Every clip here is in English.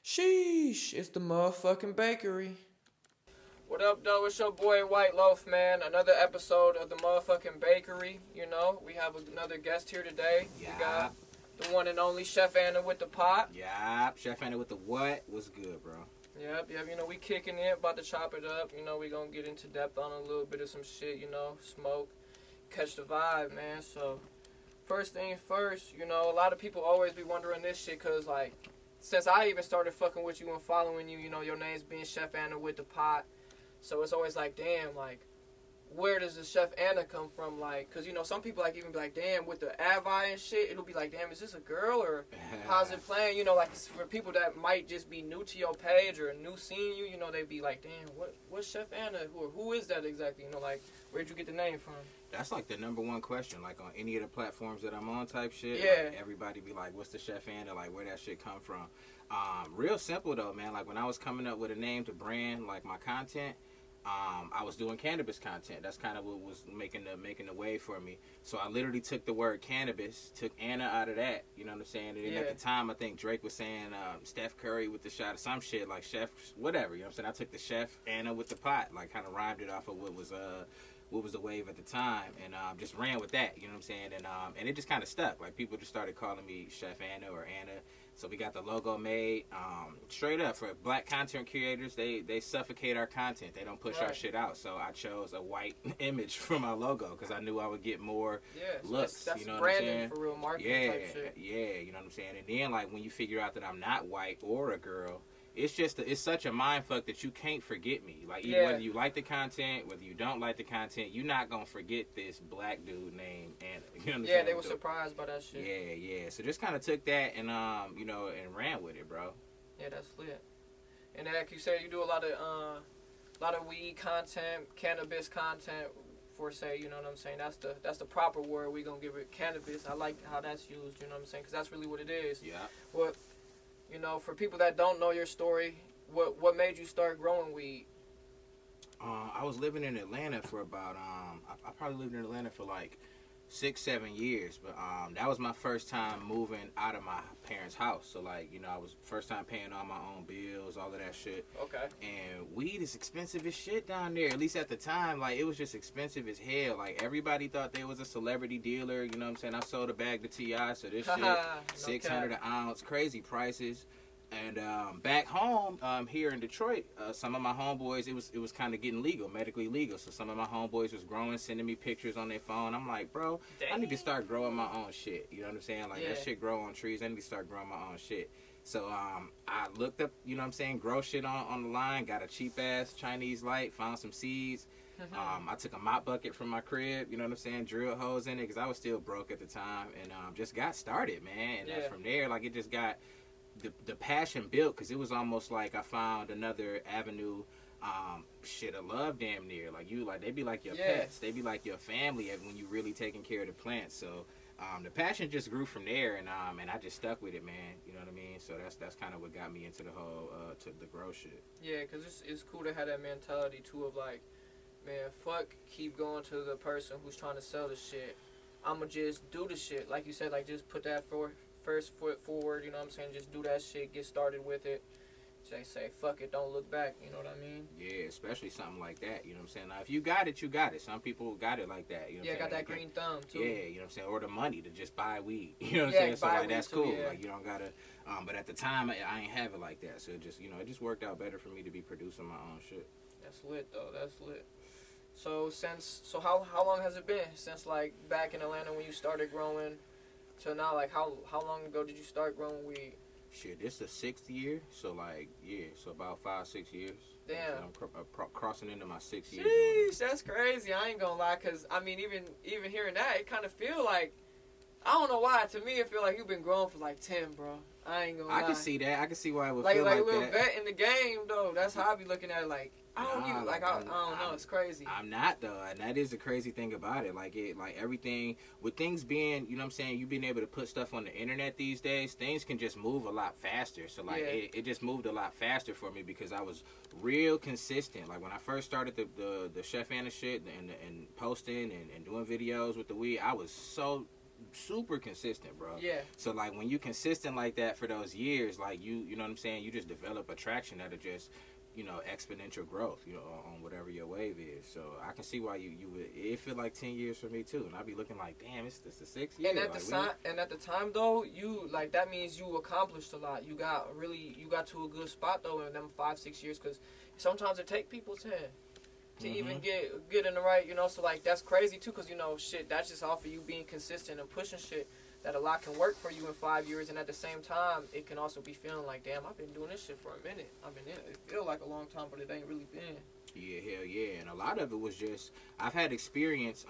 Sheesh, it's the motherfucking bakery. What up, though? It's your boy Whiteloaf, man. Another episode of the motherfucking bakery. You know, we have another guest here today. Yeah. We got the one and only Chef Anna with the pot. Yup, Chef Anna with the what? What's good, bro? Yep. You know, we kicking it, about to chop it up. You know, we gonna get into depth on a little bit of some shit, you know, smoke, catch the vibe, man. So, first thing first, you know, a lot of people always be wondering this shit, cause like, since I even started fucking with you and following you, you know, your name's being Chef Anna with the pot. So it's always like, damn, like, where does the Chef Anna come from? Like, because, you know, some people, like, even be like, damn, with the Avi and shit, it'll be like, damn, is this a girl or how's it playing? You know, like, for people that might just be new to your page or new seeing you, you know, they'd be like, damn, what's Chef Anna? Who is that exactly? You know, like, where'd you get the name from? That's like the number one question, like on any of the platforms that I'm on type shit. Yeah. Like, everybody be like, what's the Chef Anna? Like, where that shit come from? Real simple, though, man. Like, when I was coming up with a name to brand, like, my content, I was doing cannabis content. That's kind of what was making the way for me. So I literally took the word cannabis, took Anna out of that. You know what I'm saying? And then at the time, I think Drake was saying Steph Curry with the shot of some shit, like Chef, whatever. You know what I'm saying? I took the Chef Anna with the pot, like kind of rhymed it off of what was the wave at the time, and just ran with that. You know what I'm saying? And it just kind of stuck. Like, people just started calling me Chef Anna or Anna. So we got the logo made. Straight up, for black content creators, they suffocate our content. They don't push our shit out. So I chose a white image for my logo because I knew I would get more looks. That's you know branding, what I'm saying? for real marketing type shit. Yeah, you know what I'm saying? And then, like, when you figure out that I'm not white or a girl, it's such a mind fuck that you can't forget me. Like, even whether you like the content, whether you don't like the content, you're not gonna forget this black dude named Anna. You know what I'm saying? They were surprised by that shit. Yeah. So just kind of took that and you know, and ran with it, bro. Yeah, that's lit. And like you said, you do a lot of weed content, cannabis content. For say, you know what I'm saying? That's the proper word. We gonna give it cannabis. I like how that's used. You know what I'm saying? Because that's really what it is. Yeah. What, you know, for people that don't know your story, what made you start growing weed? I was living in Atlanta for about I probably lived in Atlanta for like 6-7 years, but that was my first time moving out of my parents' house. So, like, you know, I was first time paying all my own bills, all of that shit. Okay. And weed is expensive as shit down there. At least at the time, like, it was just expensive as hell. Like, everybody thought they was a celebrity dealer. You know what I'm saying? I sold a bag to T.I., so this shit, $600 an ounce, crazy prices. And back home, here in Detroit, some of my homeboys, it was kind of getting legal, medically legal. So some of my homeboys was growing, sending me pictures on their phone. I'm like, bro, I need to start growing my own shit. You know what I'm saying? Like, that shit grow on trees. I need to start growing my own shit. So I looked up, you know what I'm saying, grow shit on the line, got a cheap-ass Chinese light, found some seeds. I took a mop bucket from my crib, you know what I'm saying, drilled holes in it because I was still broke at the time. And just got started, man. And from there, like, it just got... The passion built because it was almost like I found another avenue of love damn near. Like, they be like your pets. They be like your family when you really taking care of the plants. So the passion just grew from there, and I just stuck with it, man. You know what I mean? So that's kind of what got me into the whole to the grow shit. Yeah, because it's cool to have that mentality too of like, man, fuck, keep going to the person who's trying to sell the shit. I'ma just do the shit. Like you said, like, just put that first foot forward, you know what I'm saying? Just do that shit, get started with it. Just say, fuck it, don't look back, you know what I mean? Yeah, especially something like that, you know what I'm saying? Now, if you got it, you got it. Some people got it like that, you know what I'm saying? Got that green thumb, too. Yeah, you know what I'm saying? Or the money to just buy weed, you know what I'm saying? So, like, that's cool. Like, you don't gotta, but at the time, I ain't have it like that. So, it just, you know, it just worked out better for me to be producing my own shit. That's lit, though. That's lit. So, how long has it been since, like, back in Atlanta when you started growing till now? Like, how long ago did you start growing weed? Shit, this is the 6th year, so like, so about 5-6 years. Damn. I'm crossing into my 6th year. Sheesh, that's crazy. I ain't gonna lie, cause I mean, even hearing that, it kind of feel like, I don't know why. To me, it feel like you've been growing for like 10, bro. I ain't gonna lie. I can see that. I can see why it would like feel like a little that. vet in the game, though. That's how I be looking at it. Like, I don't know. It's crazy. I'm not though, and that is the crazy thing about it. Like everything with things being, you know what I'm saying, you being able to put stuff on the internet these days, things can just move a lot faster. So like it just moved a lot faster for me because I was real consistent. Like when I first started the Chef Anna shit and posting and doing videos with the weed, I was so super consistent, bro. Yeah. So like when you consistent like that for those years, like you know what I'm saying, you just develop a traction that'll just, you know, exponential growth, you know, on whatever your wave is. So I can see why you would. It feel like 10 years for me too, and I'd be looking like, damn, it's the 6th year. And at the time though, you like that means you accomplished a lot. You got to a good spot though in them 5-6 years, because sometimes it take people 10 to even get in the right, you know. So like that's crazy too, because you know shit, that's just off of you being consistent and pushing shit. That a lot can work for you in 5 years, and at the same time, it can also be feeling like, damn, I've been doing this shit for a minute. I've been in it. It feel like a long time, but it ain't really been. Yeah, hell yeah. And a lot of it was just, I've had experience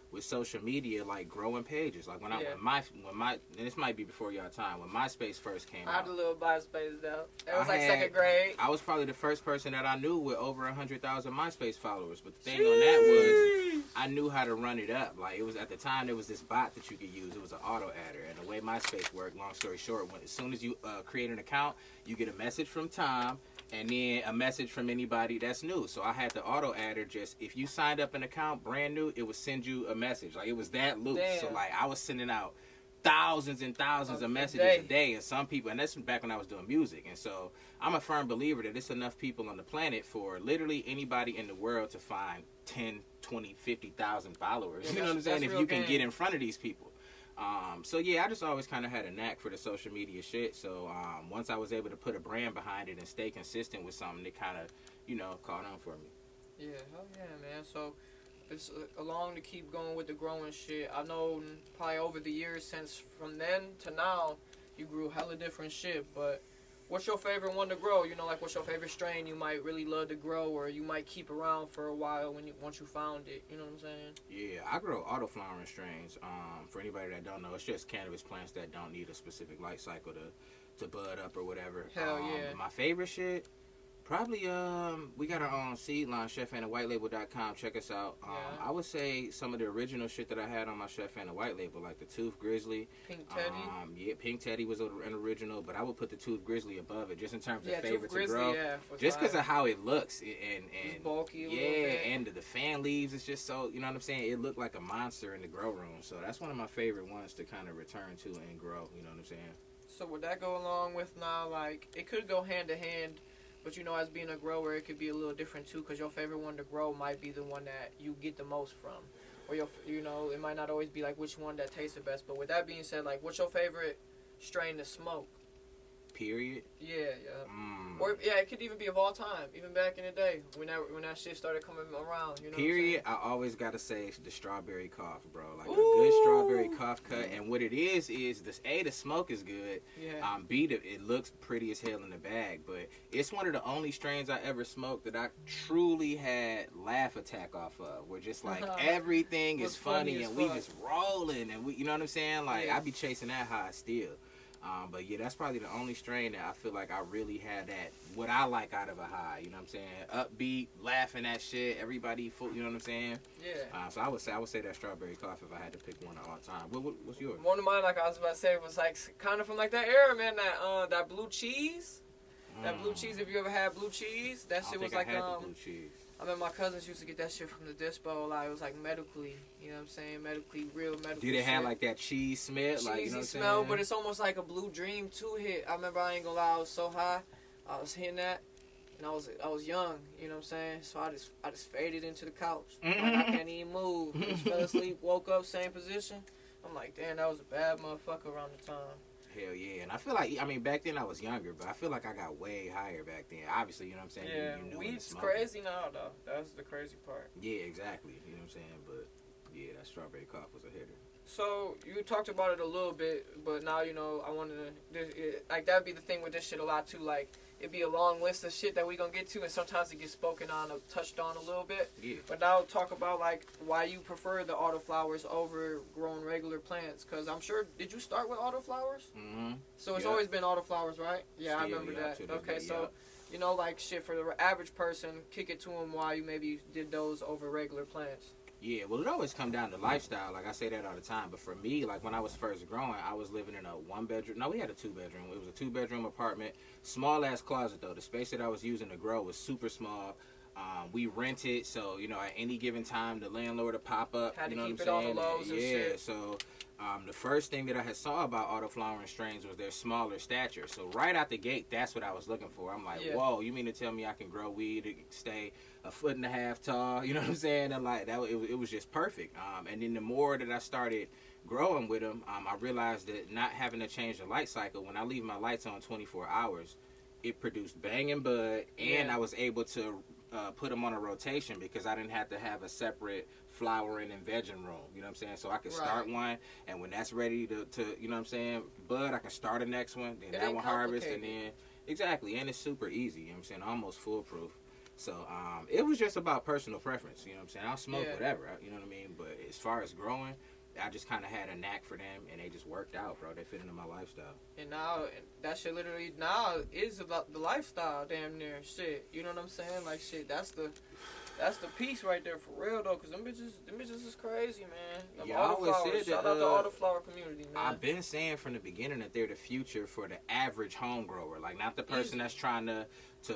with social media, like growing pages. Like when my and this might be before y'all time, when MySpace first came out. I had a little MySpace though. It was like 2nd grade. I was probably the first person that I knew with over 100,000 MySpace followers. But the thing on that was, I knew how to run it up. Like it was at the time, there was this bot that you could use. It was an auto adder, and the way MySpace worked, long story short, as soon as you create an account, you get a message from Tom. And then a message from anybody that's new. So I had the auto adder, just if you signed up an account brand new, it would send you a message. Like it was that loose. Damn. So like I was sending out thousands and thousands of messages a day, and some people, and that's back when I was doing music. And so I'm a firm believer that it's enough people on the planet for literally anybody in the world to find 10, 20, 50,000 followers. Yeah, you know what I'm saying? If you can get in front of these people. So yeah, I just always kind of had a knack for the social media shit. So once I was able to put a brand behind it and stay consistent with something, it kind of, you know, caught on for me. Yeah, hell yeah, man. So it's along to keep going with the growing shit. I know probably over the years since from then to now, you grew hella different shit. But what's your favorite one to grow? You know, like what's your favorite strain you might really love to grow, or you might keep around for a while once you found it? You know what I'm saying? Yeah, I grow autoflowering strains. For anybody that don't know, it's just cannabis plants that don't need a specific life cycle to bud up or whatever. Hell yeah. My favorite shit, probably we got our own seed line, chefandthewhitelabel.com. Check us out. I would say some of the original shit that I had on my Chef and the White Label, like the Tooth Grizzly. Pink Teddy. Yeah, Pink Teddy was an original, but I would put the Tooth Grizzly above it, just in terms of favorite Tooth to grow. Yeah, just because of how it looks and it's bulky a little bit. And the fan leaves, it's just so, you know what I'm saying, it looked like a monster in the grow room. So that's one of my favorite ones to kind of return to and grow, you know what I'm saying? So would that go along with now, like, it could go hand to hand. But you know, as being a grower, it could be a little different too, because your favorite one to grow might be the one that you get the most from, or you know, it might not always be like which one that tastes the best. But with that being said, like, what's your favorite strain to smoke? Period. Yeah. Or it could even be of all time, even back in the day when that shit started coming around. You know. Period. I always gotta say the strawberry cough, bro. Like a good strawberry cough cut, and what it is the smoke is good. Yeah. B, it looks pretty as hell in the bag, but it's one of the only strains I ever smoked that I truly had laugh attack off of. Where just like everything is funny and we just rolling, and we, you know what I'm saying? Like I be chasing that high still. But yeah, that's probably the only strain that I feel like I really had that, what I like out of a high, you know what I'm saying? Upbeat, laughing at shit, everybody full, you know what I'm saying? Yeah. So I would say that strawberry cough if I had to pick one of all time. What's yours? One of mine, like I was about to say, was like kind of from like that era, man. That blue cheese. That blue cheese. If you ever had blue cheese, that shit was like the blue cheese. I mean, my cousins used to get that shit from the dispo a lot. It was like medically, you know what I'm saying? Real medical. Did it have like that cheese smell? Cheesy like, you know what smell, but it's almost like a Blue Dream 2 hit. I remember, I ain't gonna lie, I was so high. I was hitting that, and I was young, you know what I'm saying? So I just faded into the couch. Like, I can't even move. Just fell asleep, woke up, same position. I'm like, damn, that was a bad motherfucker around the time. Hell yeah. And I feel like, I mean, back then I was younger, but I feel like I got way higher back then. Obviously, you know what I'm saying? Yeah, you weed's crazy now, though. That's the crazy part. Yeah, exactly. You know what I'm saying? But, yeah, that strawberry cough was a hitter. So, you talked about it a little bit, but now, you know, I wanted to, like, that'd be the thing with this shit a lot, too. Like, it'd be a long list of shit that we gonna get to, and sometimes it gets spoken on or touched on a little bit. Yeah. But now talk about, like, why you prefer the autoflowers over growing regular plants. Because I'm sure, did you start with autoflowers? Mm-hmm. So it's always been autoflowers, right? Yeah, I remember that. Okay, so, you know, like, shit, for the average person, kick it to them why you maybe did those over regular plants. Yeah, well, it always come down to lifestyle. Like, I say that all the time. But for me, like, when I was first growing, I was living in a one-bedroom. No, we had a two-bedroom. It was a two-bedroom apartment. Small-ass closet, though. The space that I was using to grow was super small. We rented, so at any given time the landlord would pop up. Had to you know keep what it I'm on saying? the lows and yeah. shit. So the first thing that I had saw about Autoflower strains was their smaller stature. So right out the gate, that's what I was looking for. I'm like, whoa, you mean to tell me I can grow weed to stay 1.5 feet tall? You know what I'm saying? And like that, it was just perfect. And then the more that I started growing with them, I realized that not having to change the light cycle, when I leave my lights on 24 hours, it produced banging bud, and I was able to put them on a rotation because I didn't have to have a separate flowering and vegging room. You know what I'm saying? So I can start one, and when that's ready to you know what I'm saying, bud, I can start the next one, then that one harvest, and then exactly, and it's super easy. You know what I'm saying? Almost foolproof. So it was just about personal preference. You know what I'm saying? I'll smoke whatever. You know what I mean? But as far as growing, I just kind of had a knack for them, and they just worked out, bro. They fit into my lifestyle. And now, that shit literally now is about the lifestyle, damn near, shit. You know what I'm saying? Like, shit, that's the piece right there, for real, though, because them bitches is crazy, man. Yeah, I always said shout out to Autoflower community, man. I've been saying from the beginning that they're the future for the average home grower. Like, not the person that's trying to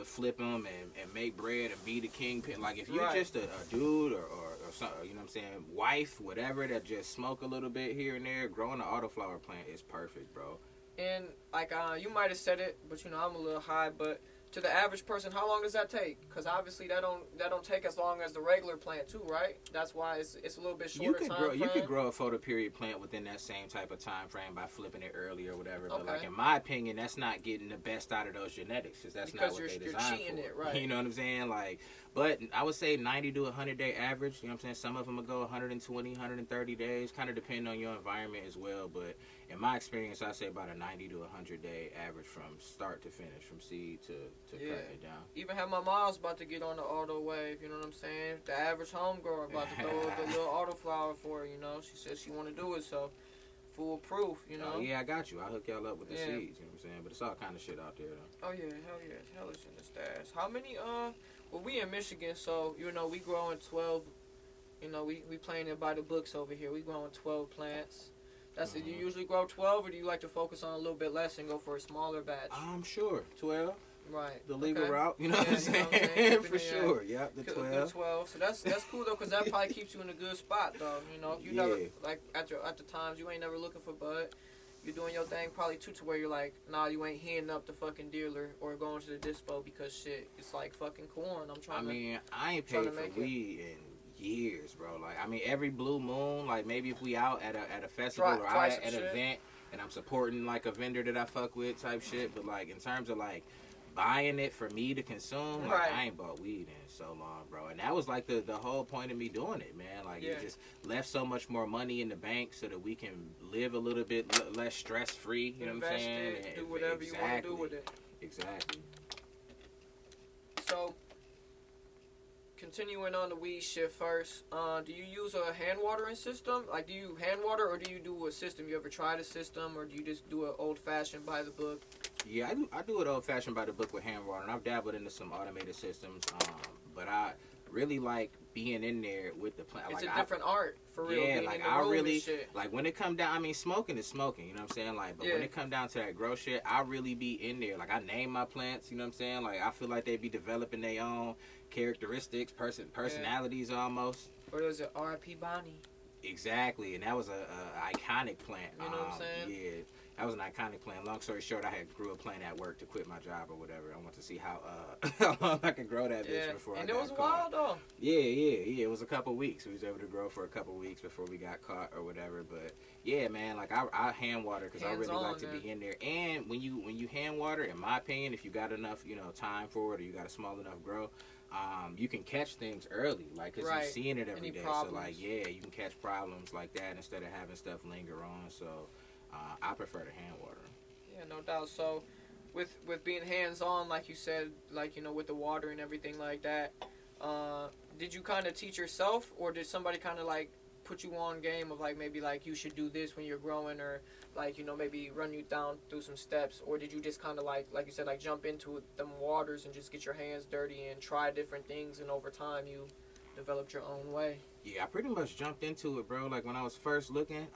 flip them and make bread and be the kingpin. Like, if you're just a dude or something, you know what I'm saying, wife, whatever, that just smoke a little bit here and there, growing an Autoflower plant is perfect, bro. And, like, you might have said it, but, I'm a little high, but to the average person, how long does that take? Because obviously that don't take as long as the regular plant too, right? That's why it's a little bit shorter time frame. You could grow a photoperiod plant within that same type of time frame by flipping it early or whatever. But like in my opinion, that's not getting the best out of those genetics because that's not what they designed for. It, right? You know what I'm saying? Like, but I would say 90 to 100 day average. You know what I'm saying? Some of them will go 120, 130 days, kind of depending on your environment as well. But in my experience, I say about a 90 to 100 day average from start to finish, from seed to cutting it down. Even have my mom's about to get on the auto wave, you know what I'm saying? The average home grower about to throw the little Autoflower for her, She said she want to do it, so foolproof, Oh, yeah, I got you. I'll hook y'all up with the seeds, you know what I'm saying? But it's all kind of shit out there, though. Oh, yeah, hell yeah. Hell is in the stash. How many, well, we in Michigan, so, we growing 12, we playing it by the books over here. We growing 12 plants. That's it. Do you usually grow 12, or do you like to focus on a little bit less and go for a smaller batch? I'm sure 12. Right. The legal route, you know what I'm saying? For sure. Yep, the 12. The 12. So that's cool though, because that probably keeps you in a good spot though. You never like at the times you ain't never looking for bud. You're doing your thing probably too, to where you're like, nah, you ain't hitting up the fucking dealer or going to the dispo because shit, it's like fucking corn. I ain't paid for weed in years, bro. Like, I mean, every blue moon, like maybe if we out at a festival or out at an event and I'm supporting like a vendor that I fuck with type shit, but like in terms of like buying it for me to consume, like I ain't bought weed in so long, bro. And that was like the whole point of me doing it, man. Like it just left so much more money in the bank so that we can live a little bit less stress free. You know what I'm saying? Do whatever you want to do with it. Exactly. So, continuing on the weed shit first, do you use a hand watering system? Like, do you hand water or do you do a system? You ever tried a system or do you just do an old fashioned by the book? Yeah, I do it old fashioned by the book with hand watering. I've dabbled into some automated systems, but I really like being in there with the plant. It's like, a different art, for real. Yeah, like I really, like when it come down, I mean, smoking is smoking, you know what I'm saying? Like, but when it come down to that grow shit, I really be in there. Like, I name my plants, you know what I'm saying? Like, I feel like they be developing their own characteristics, personalities almost. Or is it R.I.P. Bonnie? Exactly, and that was a iconic plant. You know what I'm saying? Yeah. That was an iconic plan. Long story short, I had grew a plant at work to quit my job or whatever. I want to see how long I could grow that bitch before I got caught. And it was wild though. Yeah. It was a couple weeks. We was able to grow for a couple weeks before we got caught or whatever. But yeah, man, like I hand water because I really like to be in there. And when you hand water, in my opinion, if you got enough time for it or you got a small enough grow, you can catch things early, like because you're seeing it every day. Problems. So like you can catch problems like that instead of having stuff linger on. So. I prefer the hand watering. Yeah, no doubt. So, with being hands-on, like you said, like, with the water and everything like that, did you kind of teach yourself, or did somebody kind of, like, put you on game of, like, maybe, like, you should do this when you're growing, or, like, maybe run you down through some steps, or did you just kind of, like you said, like, jump into them waters and just get your hands dirty and try different things, and over time you developed your own way? Yeah, I pretty much jumped into it, bro. Like, when I was first looking,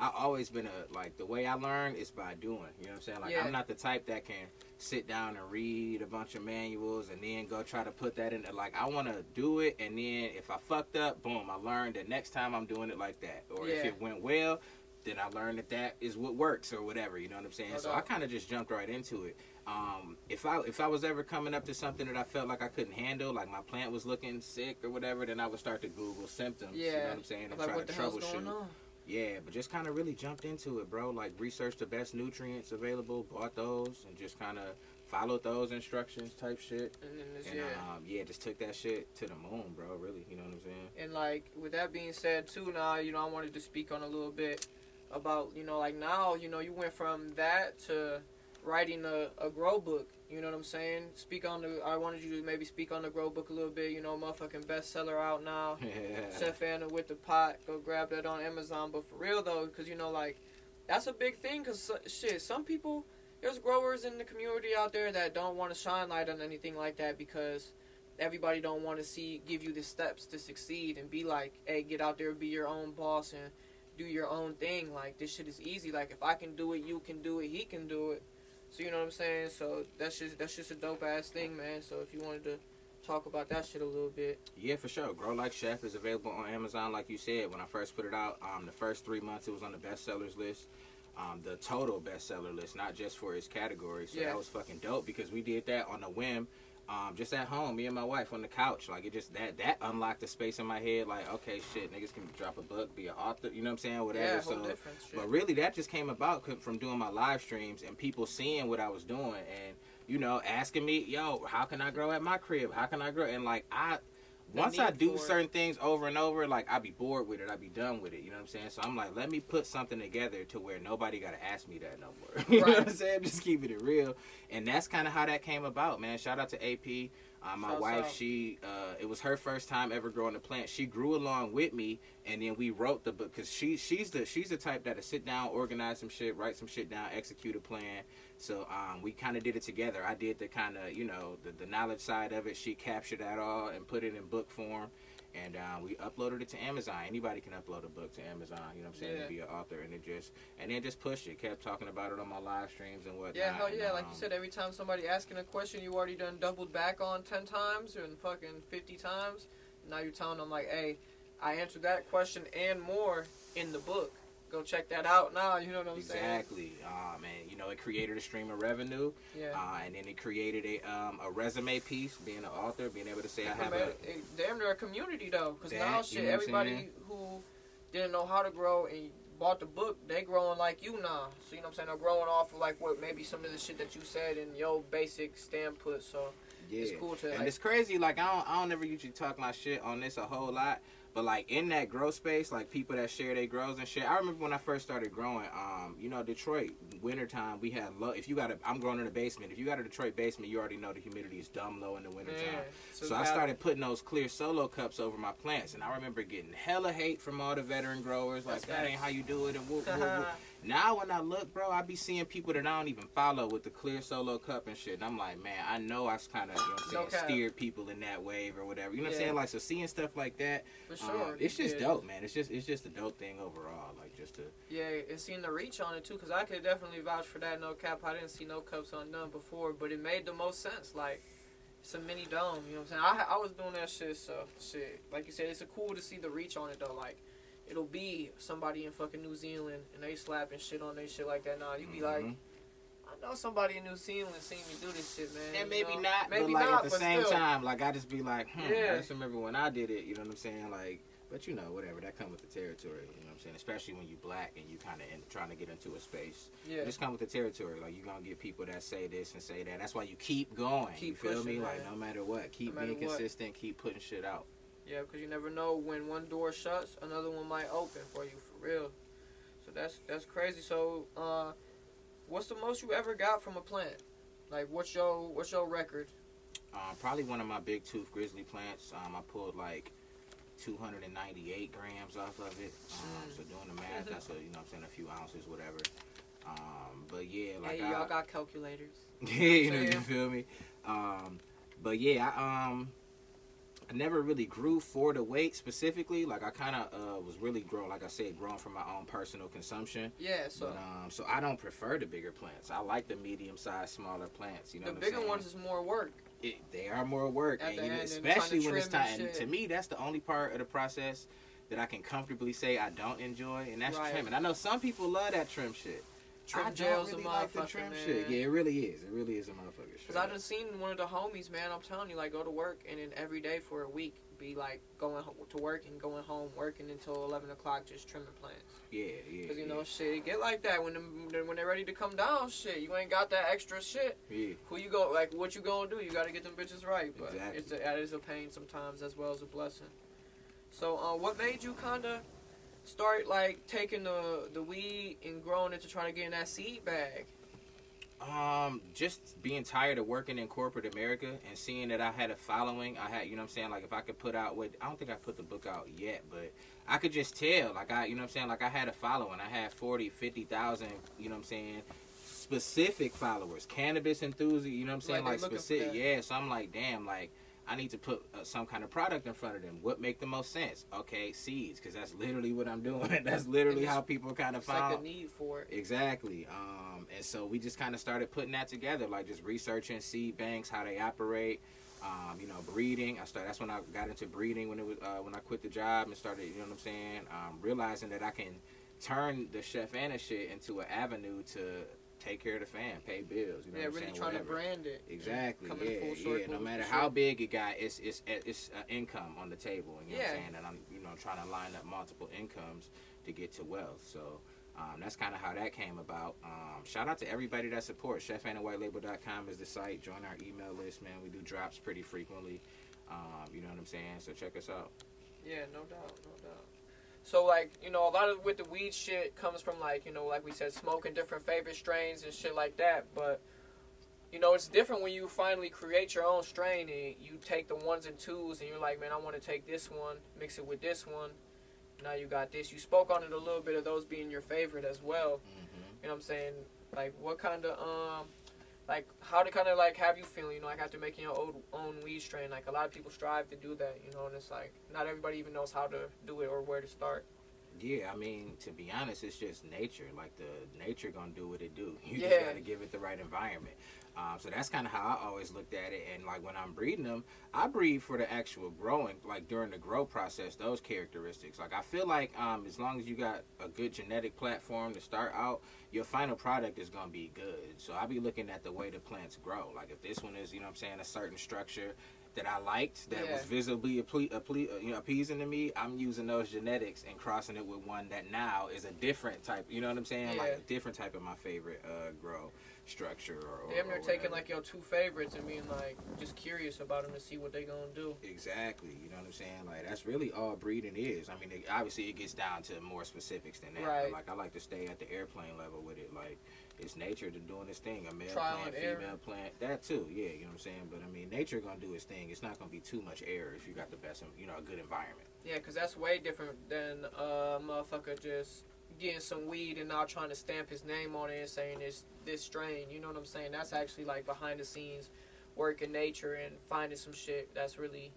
I always been the way I learn is by doing. You know what I'm saying? Like, I'm not the type that can sit down and read a bunch of manuals and then go try to put that in. Like, I want to do it, and then if I fucked up, boom, I learned that next time I'm doing it like that. Or if it went well, then I learned that is what works or whatever. You know what I'm saying? So I kind of just jumped right into it. If I was ever coming up to something that I felt like I couldn't handle, like my plant was looking sick or whatever, then I would start to Google symptoms. You know what I'm saying? And like, try to troubleshoot. Yeah, but just kind of really jumped into it, bro. Like, researched the best nutrients available, bought those, and just kind of followed those instructions type shit. And just took that shit to the moon, bro, really. You know what I'm saying? And, like, with that being said, too, now, you know, I wanted to speak on a little bit about, you know, like, now, you know, you went from that to writing a grow book. You know what I'm saying? I wanted you to maybe speak on the grow book a little bit. You know, motherfucking bestseller out now. Yeah. Chef Anna with the pot. Go grab that on Amazon. But for real, though, because, you know, like, that's a big thing. Because, shit, some people, there's growers in the community out there that don't want to shine light on anything like that because everybody don't want to give you the steps to succeed and be like, hey, get out there, be your own boss and do your own thing. Like, this shit is easy. Like, if I can do it, you can do it, he can do it. So, you know what I'm saying? So, that's just a dope-ass thing, man. So, if you wanted to talk about that shit a little bit. Yeah, for sure. Grow Like Chef is available on Amazon, like you said. When I first put it out, the first 3 months, it was on the bestsellers list. The total bestseller list, not just for its category. So, that was fucking dope because we did that on a whim. Just at home, me and my wife on the couch. Like, it just, that unlocked the space in my head. Like, okay, shit, niggas can drop a book, be an author, you know what I'm saying? Whatever. Yeah, so, whole different shit. But really, that just came about from doing my live streams and people seeing what I was doing and, you know, asking me, yo, how can I grow at my crib? How can I grow? And, like, once I do certain things over and over, like, I be bored with it. I be done with it. You know what I'm saying? So I'm like, let me put something together to where nobody got to ask me that no more. You know what I'm saying? Just keeping it real. And that's kind of how that came about, man. Shout out to AP. My wife, it was her first time ever growing a plant. She grew along with me, and then we wrote the book because she's the type that'll sit down, organize some shit, write some shit down, execute a plan. So we kind of did it together. I did the kind of, you know, the knowledge side of it. She captured that all and put it in book form. And we uploaded it to Amazon. Anybody can upload a book to Amazon, you know what I'm saying, to be an author. And then just pushed it. Kept talking about it on my live streams and whatnot. Yeah, hell yeah. Like you said, every time somebody asking a question you already done doubled back on 10 times and fucking 50 times. Now you're telling them, like, hey, I answered that question and more in the book. Go check that out now, you know what I'm saying? Exactly. Man, you know, it created a stream of revenue. Yeah. And then it created a resume piece, being an author, being able to say damn near a community, though. Because now, shit, you know everybody who didn't know how to grow and bought the book, they growing like you now. So, you know what I'm saying? They're growing off of, like, what maybe some of the shit that you said in your basic stand put. So, it's cool to, and it's crazy. Like, I don't ever usually talk my shit on this a whole lot. But, like, in that grow space, like, people that share their grows and shit. I remember when I first started growing, you know, Detroit, wintertime, we had low. I'm growing in a basement. If you got a Detroit basement, you already know the humidity is dumb low in the wintertime. So I started putting those clear solo cups over my plants. And I remember getting hella hate from all the veteran growers. Like, that ain't how you do it. And whoop, whoop, whoop. Now, when I look, bro, I be seeing people that I don't even follow with the clear solo cup and shit. And I'm like, man, I know I kind of, you know what I'm saying, steered people in that wave or whatever. You know what I'm saying? Like, so seeing stuff like that, for sure, it's just dope, man. It's just a dope thing overall. Like, just to... Yeah, and seeing the reach on it, too, because I could definitely vouch for that, no cap. I didn't see no cups undone before, but it made the most sense. Like, it's a mini dome, you know what I'm saying? I was doing that shit, so, shit. Like you said, it's cool to see the reach on it, though. Like, it'll be somebody in fucking New Zealand, and they slapping shit on their shit like that. Nah, you be like, I know somebody in New Zealand seen me do this shit, man. And maybe know? not, maybe but, like, not, at the same still. time, like, I just be like, I just remember when I did it, you know what I'm saying? Like, but, you know, whatever, that come with the territory, you know what I'm saying? Especially when you black and you kind of trying to get into a space. Yeah. It just come with the territory. Like, you're going to get people that say this and say that. That's why you keep going. Keep you feel pushing, me? man. Like, no matter what. Keep being consistent. Keep putting shit out. Yeah, because you never know when one door shuts, another one might open for you, for real. So that's crazy. So, what's the most you ever got from a plant? Like, what's your record? Probably one of my big tooth grizzly plants. I pulled like 298 grams off of it. So doing the math, that's you know what I'm saying, a few ounces, whatever. But yeah, like y'all got calculators. Yeah, you know, you feel me. But yeah, I never really grew for the weight specifically. Like I kind of was really growing, like I said, growing from my own personal consumption. Yeah, so so I don't prefer the bigger plants. I like the medium-sized, smaller plants. You know, the what I'm bigger saying? ones is more work. They are more work, At the and end, especially and when it's trying time. to trim And and to me, that's the only part of the process that I can comfortably say I don't enjoy, and that's Right. trimming. I know some people love that trim shit. Trim I gels don't a really like the motherfucker, trim man. shit. Yeah, it really is. It really is a motherfucker shit. Cause I just seen one of the homies, man. I'm telling you, like, go to work and then every day for a week be like going to work and going home, working until 11 o'clock, just trimming plants. Yeah. Cause you know, shit, it get like that when they're ready to come down. Shit, you ain't got that extra shit. Yeah. Who you go like? What you gonna do? You gotta get them bitches right. But Exactly. that is a pain sometimes as well as a blessing. So, what made you kinda start like taking the weed and growing it to try to get in that seed bag? Just being tired of working in corporate America and seeing that I had a following. I had, you know what I'm saying, like if I could put out what, I don't think I put the book out yet, but I could just tell, like you know what I'm saying, like I had a following. I had 40, 50,000, you know what I'm saying, specific followers, cannabis enthusiasts, you know what I'm saying, Like, like they looking for specific, that. yeah. So I'm like, damn, like I need to put some kind of product in front of them. What make the most sense? Okay, seeds, because that's literally what I'm doing. That's literally how people kind of It's found. like the need for it. Exactly. And so we just kind of started putting that together, like just researching seed banks, how they operate, you know, breeding. That's when I got into breeding when it was when I quit the job and started, you know what I'm saying, realizing that I can turn the Chef Anna shit into an avenue to take care of the fam, pay bills. You know Yeah, what I'm really saying? trying to Whatever. brand it. Exactly. Coming Yeah, full yeah. circle No with matter the how shit. big it got, it's income on the table. You know what I'm Yeah. saying? And I'm, you know, trying to line up multiple incomes to get to wealth. So that's kind of how that came about. Shout out to everybody that supports. ChefAnnaWhiteLabel.com is the site. Join our email list, man. We do drops pretty frequently. You know what I'm saying? So check us out. Yeah, no doubt. So, like, you know, a lot of with the weed shit comes from, like, you know, like we said, smoking different favorite strains and shit like that. But, you know, it's different when you finally create your own strain and you take the ones and twos and you're like, man, I want to take this one, mix it with this one. Now you got this. You spoke on it a little bit of those being your favorite as well. Mm-hmm. You know what I'm saying? Like, what kind of, like, how to kind of, like, have you feel, you know, like, after making your own weed strain? Like, a lot of people strive to do that, you know, and it's like, not everybody even knows how to do it or where to start. Yeah, I mean, to be honest, it's just nature. Like, the nature gonna do what it do. You Yeah. just gotta give it the right environment. So that's kind of how I always looked at it. And, like, when I'm breeding them, I breed for the actual growing, like, during the grow process, those characteristics. Like, I feel like as long as you got a good genetic platform to start out, your final product is gonna be good. So I be looking at the way the plants grow. Like, if this one is, you know what I'm saying, a certain structure that I liked, that was visibly appeasing to me, I'm using those genetics and crossing it with one that now is a different type, you know what I'm saying? Yeah. Like a different type of my favorite grow structure or Damn, they're or taking, whatever. like, your two favorites and being, like, just curious about them to see what they gonna do. Exactly, you know what I'm saying? Like, that's really all breeding is. I mean, obviously it gets down to more specifics than that. Right. But, like, I like to stay at the airplane level with it. Like, it's nature to doing its thing. A male Trial plant, and error. female plant, that too. Yeah, you know what I'm saying? But, I mean, nature gonna do its thing. It's not gonna be too much error if you got the best, you know, a good environment. Yeah, because that's way different than a motherfucker just getting some weed and now trying to stamp his name on it and saying it's this strain. You know what I'm saying? That's actually, like, behind the scenes work in nature and finding some shit that's really,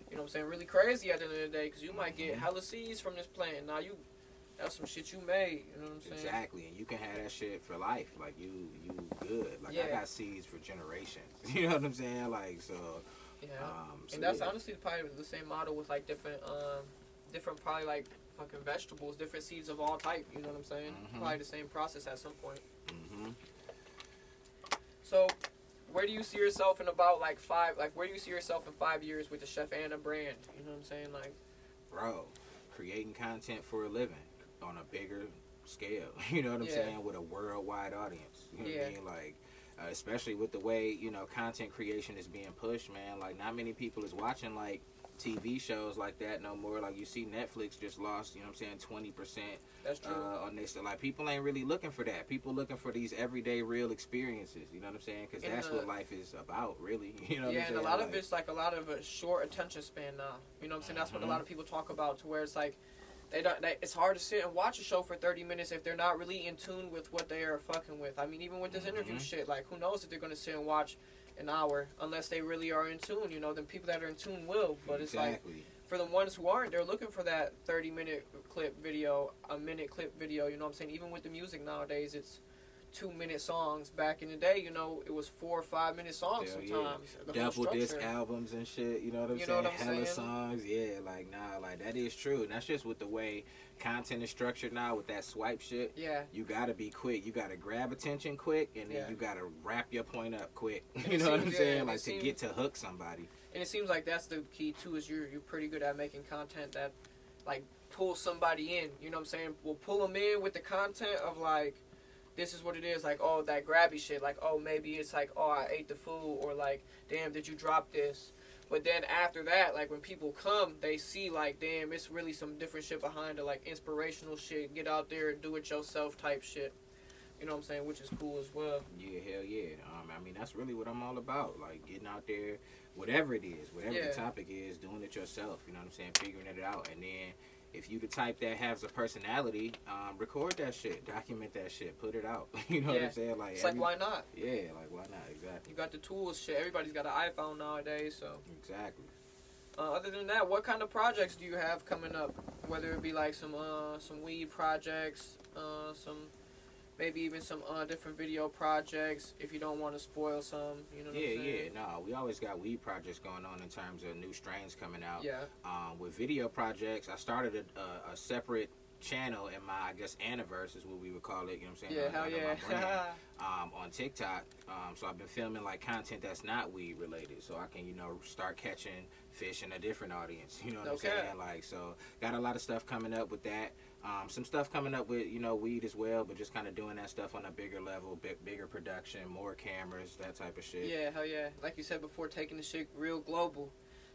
you know what I'm saying, really crazy at the end of the day, because you might get hella seeds from this plant. Now that's some shit you made, you know what I'm saying? Exactly, and you can have that shit for life. Like, you good. Like, Yeah. I got seeds for generations. You know what I'm saying? Like, so... Yeah. so And that's yeah. honestly probably the same model with, like, different probably, like, fucking vegetables, different seeds of all type, you know what I'm saying? Mhm. Probably the same process at some point. Mm-hmm. So, where do you see yourself in about, like, where do you see yourself in 5 years with the Chef Anna brand? You know what I'm saying? Like, Bro, creating content for a living on a bigger scale. You know what I'm Yeah. saying? With a worldwide audience. You know what Yeah. I mean? Like, especially with the way, you know, content creation is being pushed, man. Like, not many people is watching, like, TV shows like that no more. Like, you see Netflix just lost, you know what I'm saying, 20% that's true. on this. Like, people ain't really looking for that. People looking for these everyday real experiences. You know what I'm saying? Because And, that's what life is about, really. You know what Yeah, I'm and saying? a lot of Like, it's like a lot of a short attention span now. You know what I'm saying? That's what a Mhm. lot of people talk about, to where it's like it's hard to sit and watch a show for 30 minutes if they're not really in tune with what they are fucking with. I mean, even with this interview Mhm. shit, like, who knows if they're gonna sit and watch an hour unless they really are in tune. You know, then people that are in tune will. But it's like Exactly. for the ones who aren't, they're looking for that 30-minute clip video, a minute clip video. You know what I'm saying? Even with the music nowadays, it's 2-minute songs. Back in the day, you know, it was 4 or 5 minute songs Hell sometimes. yeah. The whole Double disc structure. albums and shit, you know what I'm You know saying? what I'm Hella saying? songs, yeah, like, nah, like, that is true. And that's just with the way content is structured now with that swipe shit. Yeah. You gotta be quick. You gotta grab attention quick, and then Yeah. you gotta wrap your point up quick. And You it know what I'm seems- saying? yeah, Like, it to seems- get to hook somebody. And it seems like that's the key too. Is you're pretty good at making content that, like, pull somebody in. You know what I'm saying? We'll pull them in with the content of like, this is what it is. Like, oh, that grabby shit. Like, oh, maybe it's like, oh, I ate the food, or like, damn, did you drop this? But then after that, like, when people come, they see like, damn, it's really some different shit behind it, like inspirational shit. Get out there and do it yourself type shit. You know what I'm saying? Which is cool as well. Yeah, hell yeah. I mean, that's really what I'm all about. Like, getting out there, whatever it is, whatever Yeah. the topic is, doing it yourself. You know what I'm saying? Figuring it out. And then, if you the type that has a personality, record that shit, document that shit, put it out. You know what Yeah. I'm saying? Like, It's like, why not? Yeah, like, why not? Exactly. You got the tools, shit. Everybody's got an iPhone nowadays, so. Exactly. Other than that, what kind of projects do you have coming up? Whether it be like some weed projects, maybe even some different video projects. If you don't want to spoil some, you know what I'm Yeah, saying? no, we always got weed projects going on in terms of new strains coming out. Yeah. With video projects, I started a separate channel in my, I guess, Anniverse is what we would call it, you know what I'm saying? Yeah, hell Under yeah. my brand, on TikTok. So I've been filming like content that's not weed related, so I can, you know, start catching fish in a different audience, you know what Okay. I'm saying? Like, so got a lot of stuff coming up with that. Some stuff coming up with, you know, weed as well, but just kind of doing that stuff on a bigger level, bigger production, more cameras, that type of shit. Yeah, hell yeah. Like you said before, taking the shit real global.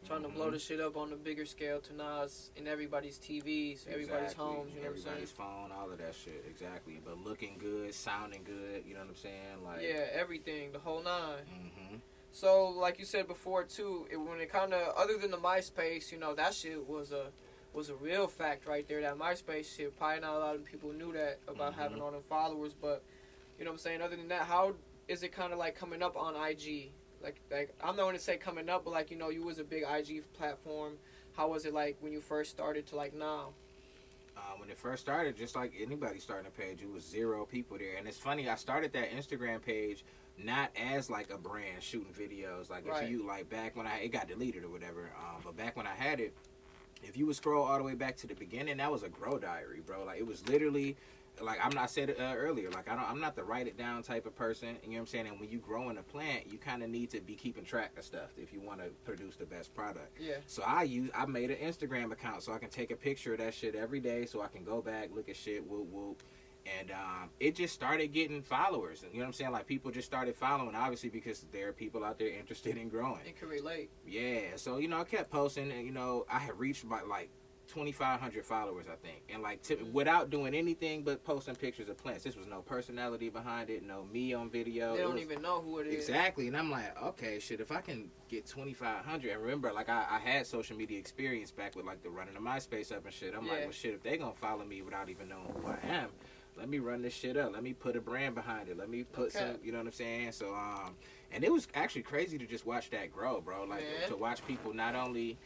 Trying to blow the shit up on a bigger scale to now it's in everybody's TVs, everybody's Exactly. homes, you know what I'm saying? Everybody's phone, all of that shit, exactly. But looking good, sounding good, you know what I'm saying? Like, Yeah, everything, the whole nine. hmm So, like you said before too, when it kind of, other than the MySpace, you know, that shit was a real fact right there. That MySpace shit, probably not a lot of people knew that about having all them followers, but you know what I'm saying. Other than that, how is it kind of like coming up on IG? Like I'm not going to say coming up, but like, you know, you was a big IG platform. How was it like when you first started to like now? When it first started, just like anybody starting a page, it was 0 people there. And it's funny, I started that Instagram page not as like a brand shooting videos. Like, Right. if you, like, back when it got deleted or whatever, but back when I had it, if you would scroll all the way back to the beginning, that was a grow diary, bro. Like, it was literally, like, I said it earlier, like, I'm not the write it down type of person, you know what I'm saying? And when you grow in a plant, you kind of need to be keeping track of stuff if you want to produce the best product. Yeah. So I made an Instagram account so I can take a picture of that shit every day, so I can go back, look at shit, whoop whoop. And it just started getting followers. And you know what I'm saying? Like, people just started following, obviously, because there are people out there interested in growing. It can relate. Yeah. So, you know, I kept posting, and, you know, I had reached about, like, 2,500 followers, I think. And, like, without doing anything but posting pictures of plants. This was no personality behind it, no me on video. They don't even know who it is. Exactly. And I'm like, okay, shit, if I can get 2,500, and remember, like, I had social media experience back with, like, the running of MySpace up and shit. I'm like, well, shit, if they gonna follow me without even knowing who I am, let me run this shit up. Let me put a brand behind it. Let me put some, you know what I'm saying? So, and it was actually crazy to just watch that grow, bro. Like, to watch people not only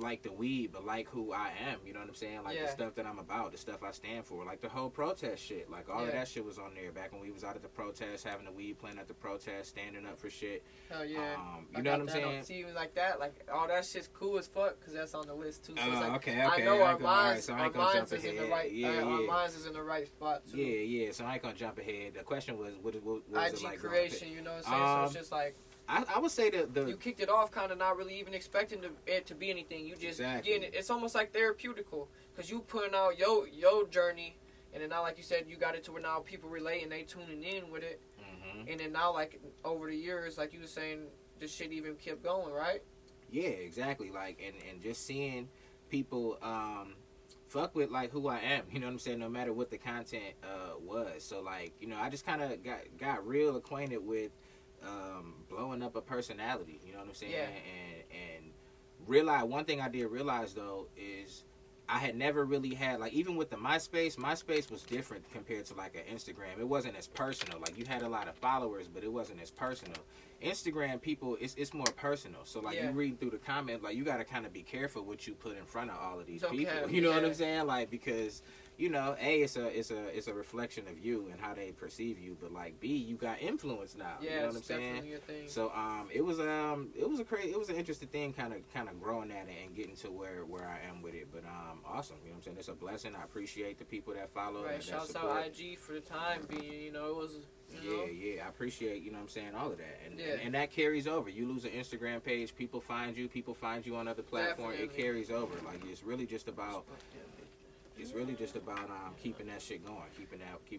like the weed, but like who I am, you know what I'm saying? Like, the stuff that I'm about, the stuff I stand for, like the whole protest shit. Like, all of that shit was on there back when we was out at the protest, having the weed plant at the protest, standing up for shit. Hell yeah. You know what I'm saying? See, even like that, like, all that shit's cool as fuck, because that's on the list, too. So it's like, okay. I know our minds, so our minds is in the right, our minds is in the right spot, too. Yeah, so I ain't gonna jump ahead. The question was, what was IG it like? creation, you know what I'm saying? So it's just like, I would say you kicked it off kind of not really even expecting it to be anything. You just getting it. It's almost like therapeutical, because you putting out your journey, and then now, like you said, you got it to where now people relate and they tuning in with it. And then now, like, over the years, like you were saying, this shit even kept going, right? Yeah, exactly. Like, and just seeing people fuck with, like, who I am, you know what I'm saying, no matter what the content was. So, like, you know, I just kind of got real acquainted with blowing up a personality, you know what I'm saying? And realize, one thing I did realize, though, is I had never really had, like, even with the MySpace was different compared to, like, an Instagram. It wasn't as personal. Like, you had a lot of followers, but it wasn't as personal. Instagram people, it's more personal. So like you read through the comments, like you gotta kind of be careful what you put in front of all of these people. You know what I'm saying? Like because you know, A, it's a reflection of you and how they perceive you, but like B, you got influence now. Yeah, you know what I'm saying? So it was an interesting thing, kind of growing at it and getting to where I am with it. But awesome. You know what I'm saying? It's a blessing. I appreciate the people that follow. Right. And Shouts that support. out IG for the time being. You know, it was. Yeah. I appreciate, you know what I'm saying, all of that. And that carries over. You lose an Instagram page, people find you on other platforms. Definitely. It carries over. Like it's really just about keeping that shit going, keeping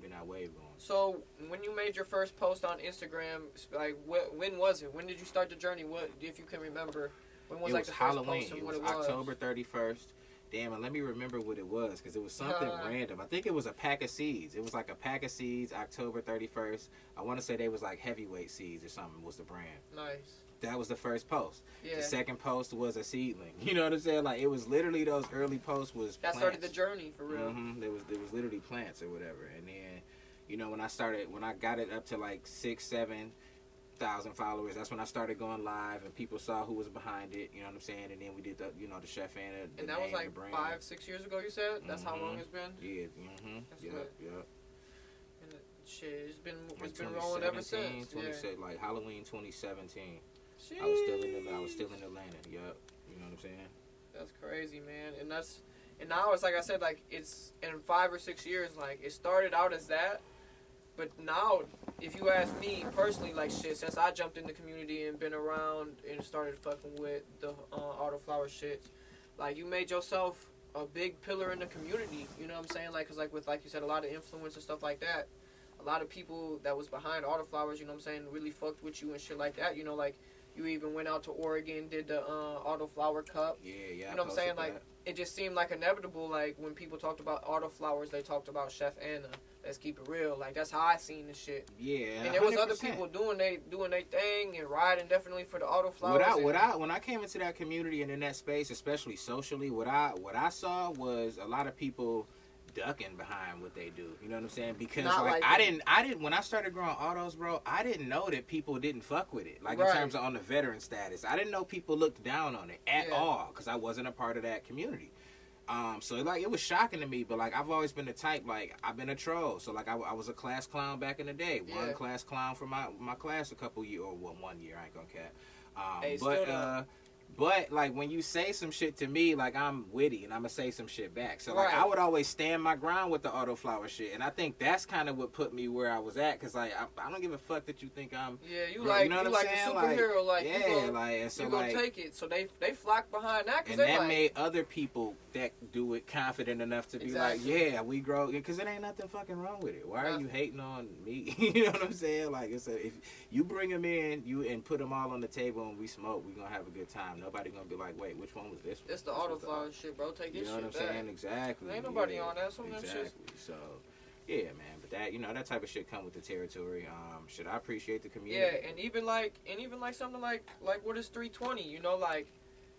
that wave going. So when you made your first post on Instagram, like when was it? When did you start the journey? What, if you can remember? When was, it like was the Halloween. first post and it what was it was? October 31st. Damn, and let me remember what it was, because it was something random. I think it was a pack of seeds. It was like a pack of seeds, October 31st. I want to say they was like heavyweight seeds or something was the brand. Nice. That was the first post. Yeah. The second post was a seedling. You know what I'm saying? Like, it was literally those early posts was that plants. started the journey, for real. Mm-hmm. There was literally plants or whatever. And then, you know, when I got it up to like 6,000-7,000 followers, that's when I started going live and people saw who was behind it, you know what I'm saying? And then we did the Chef Anna. And that was like 5-6 years ago, you said? That's how long it's been? Yeah. Yep. And shit, it's been rolling ever since. Like Halloween 2017. Jeez. I was still in Atlanta. Yep. You know what I'm saying? That's crazy, man. And now it's like I said, like it's in 5 or 6 years, like it started out as that. But now, if you ask me personally, like shit, since I jumped in the community and been around and started fucking with the Autoflower shit, like you made yourself a big pillar in the community. You know what I'm saying? Like, cause like with like you said, a lot of influence and stuff like that. A lot of people that was behind Autoflowers, you know what I'm saying, really fucked with you and shit like that. You know, like you even went out to Oregon, did the Autoflower Cup. Yeah. You know what I'm saying? Like it just seemed like inevitable. Like when people talked about Autoflowers, they talked about Chef Anna. Let's keep it real. Like that's how I seen the shit. Yeah, and there was 100%. Other people doing their thing and riding definitely for the Autoflowers. When I came into that community and in that space, especially socially, what I saw was a lot of people ducking behind what they do. You know what I'm saying? Because like I didn't when I started growing autos, bro, I didn't know that people didn't fuck with it. Like in terms of on the veteran status, I didn't know people looked down on it at all because I wasn't a part of that community. So like it was shocking to me, but like I've always been the type, like I've been a troll. So like I was a class clown back in the day. One class clown for my class a couple years or 1 year. I ain't gonna cap. But like when you say some shit to me, like I'm witty and I'm gonna say some shit back. So like I would always stand my ground with the Autoflower shit, and I think that's kind of what put me where I was at. Cause like I don't give a fuck that you think I'm. Yeah, you know what I'm saying? A superhero, like you gonna take it. So they flock behind that. Cause and that made other people that do it confident enough to be like, yeah, we grow. Cause it ain't nothing fucking wrong with it. Why are you hating on me? You know what I'm saying? Like if you bring them in, and put them all on the table and we smoke, we gonna have a good time. Nobody gonna be like, wait, which one was this one? It's the Autoflower shit, bro. Take this shit back. You know what I'm saying? Exactly. Ain't nobody on that. Some of them shit. So, yeah, man. But that, that type of shit come with the territory. I appreciate the community. Yeah, and even like something like what is 320? You know, like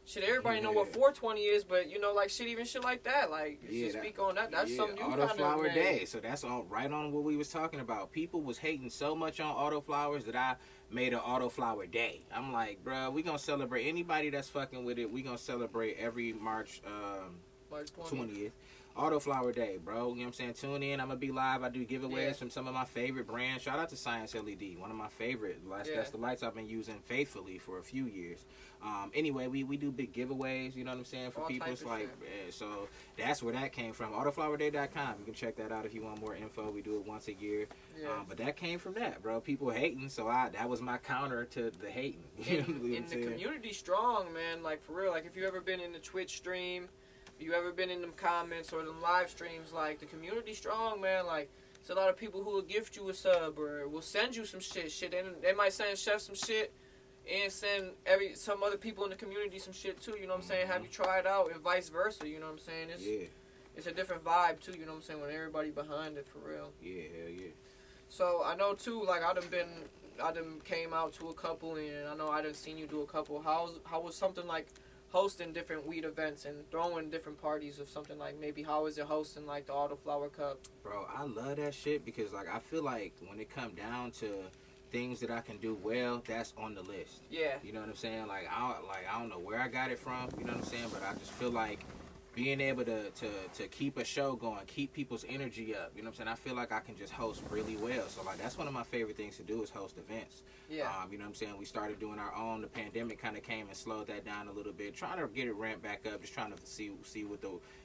shit. Everybody know what 420 is, but like shit like that. Like to speak on that. That's something you kind of Autoflower Day. So that's right on what we was talking about. People was hating so much on Autoflowers that I made an Autoflower Day. I'm like, bro, we gonna celebrate anybody that's fucking with it. We gonna celebrate every March 20th. Autoflower Day, bro. You know what I'm saying? Tune in. I'm gonna be live. I do giveaways from some of my favorite brands. Shout out to Science LED, one of my favorite. That's the lights I've been using faithfully for a few years. Anyway, we do big giveaways, you know what I'm saying, for people. It's like, so that's where that came from. Autoflowerday.com. You can check that out if you want more info. We do it once a year. Yeah. But that came from that, bro. People hating, so that was my counter to the hating. And the community strong, man. Like, for real. Like, if you ever been in the Twitch stream, you ever been in them comments or them live streams, like, the community strong, man. Like, it's a lot of people who will gift you a sub or will send you some shit. And they might send Chef some shit and send some other people in the community some shit, too. You know what I'm saying? Have you try it out and vice versa. You know what I'm saying? It's a different vibe, too. You know what I'm saying? When everybody behind it, for real. Yeah, hell yeah. So, I know, too, like, I done came out to a couple, and I know I done seen you do a couple. How was something like hosting different weed events and throwing different parties of something like maybe how is it hosting like the Autoflower Cup? Bro, I love that shit because like I feel like when it come down to things that I can do well, that's on the list. Yeah. You know what I'm saying? Like I don't know where I got it from. You know what I'm saying? But I just feel like being able to keep a show going, keep people's energy up. You know what I'm saying? I feel like I can just host really well. So like that's one of my favorite things to do is host events. Yeah. You know what I'm saying? We started doing our own. The pandemic kind of came and slowed that down a little bit. Trying to get it ramped back up. Just trying to see what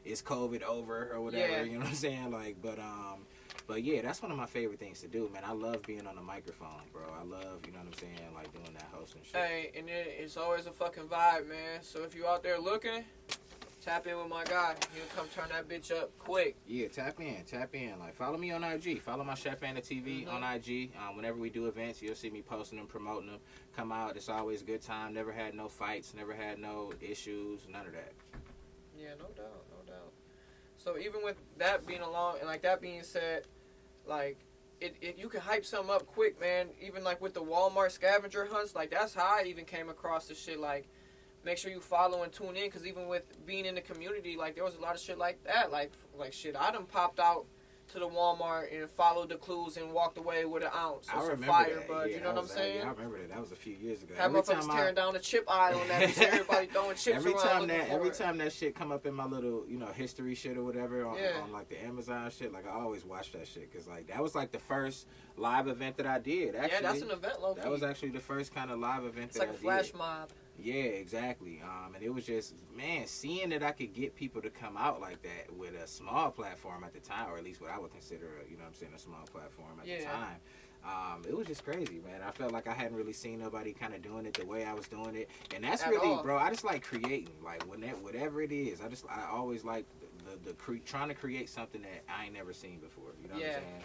is COVID over or whatever. Yeah. You know what I'm saying? Like, but yeah, that's one of my favorite things to do, man. I love being on the microphone, bro. I love, you know what I'm saying, like doing that hosting shit. Hey, and it's always a fucking vibe, man. So if you out there looking, tap in with my guy. He'll come turn that bitch up quick. Yeah, tap in. Like, follow me on IG. Follow my Chef Anna TV on IG. Whenever we do events, you'll see me posting them, promoting them. Come out. It's always a good time. Never had no fights. Never had no issues. None of that. Yeah, no doubt. So even with that being along, and like that being said, like, it you can hype something up quick, man. Even like with the Walmart scavenger hunts, like that's how I even came across this shit. Like, make sure you follow and tune in, because even with being in the community, like there was a lot of shit like that. Like shit, I done popped out to the Walmart and followed the clues and walked away with an ounce of some fire, bud. Yeah, you know what I'm saying? Yeah, I remember that. That was a few years ago. Have motherfuckers tearing down the chip aisle and that. Everybody throwing chips around. Every time that shit come up in my little, history shit or whatever on like the Amazon shit, like I always watch that shit, because like that was like the first live event that I did. Actually, yeah, that's an event, low key. That was actually the first kind of live event it's that I did. It's like a flash mob. Yeah, exactly. And it was just, man, seeing that I could get people to come out like that with a small platform at the time, or at least what I would consider, a small platform at the time. It was just crazy, man. I felt like I hadn't really seen nobody kind of doing it the way I was doing it. And that's at really, all. Bro, I just like creating. Like, whatever it is, I always like trying to create something that I ain't never seen before. You know what I'm saying?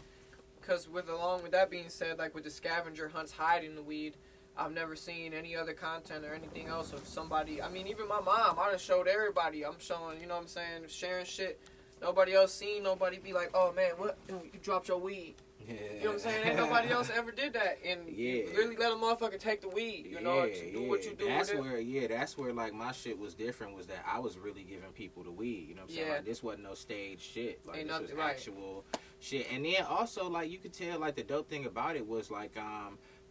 Because along with that being said, like with the scavenger hunts hiding the weed, I've never seen any other content or anything else of somebody. I mean, even my mom, I done showed everybody. I'm showing, you know what I'm saying, sharing shit. Nobody else seen, nobody be like, oh man, what? You dropped your weed. Yeah. You know what I'm saying? Ain't nobody else ever did that. And you really let a motherfucker take the weed, to do what you do that's with it. That's where, like, my shit was different, was that I was really giving people the weed. You know what I'm saying? Like, this wasn't no stage shit. Like, this was actual shit. And then also, like, you could tell, like, the dope thing about it was, like,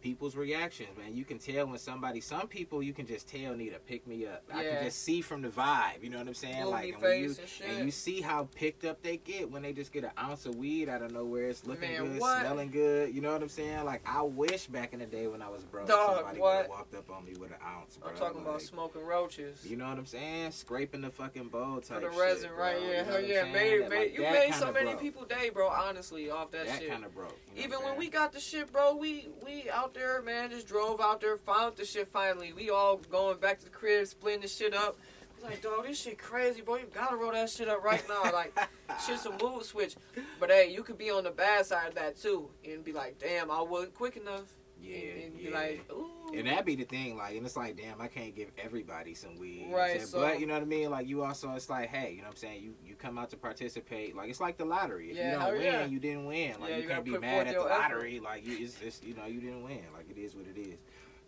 people's reactions, man. You can tell when some people you can just tell need a pick me up. I can just see from the vibe, you know what I'm saying? Gloomy like, and you see how picked up they get when they just get an ounce of weed out of nowhere. It's looking good, what? smelling good. You know what I'm saying? Like, I wish back in the day when I was broke, somebody would have walked up on me with an ounce, bro. I'm talking about smoking roaches. You know what I'm saying? Scraping the fucking bowl type for the resin, shit, right? Yeah, hell yeah. You made so many people day, bro. Honestly, off that shit. That kind of broke. Even when we got the shit, bro, we out there, man, just drove out there, found the shit finally. We all going back to the crib, splitting the shit up. I was like, dog, this shit crazy, bro. You gotta roll that shit up right now. Like, shit's a mood switch. But hey, you could be on the bad side of that too, and be like, damn, I wasn't quick enough. And be like, ooh. And that be the thing, like, and it's like, damn, I can't give everybody some weed. Right, but you know what I mean? Like, you also, it's like, hey, you know what I'm saying? You come out to participate. Like, it's like the lottery. If you don't win, you didn't win. Like, you can't be mad at the lottery. Like, it's you didn't win. Like, it is what it is.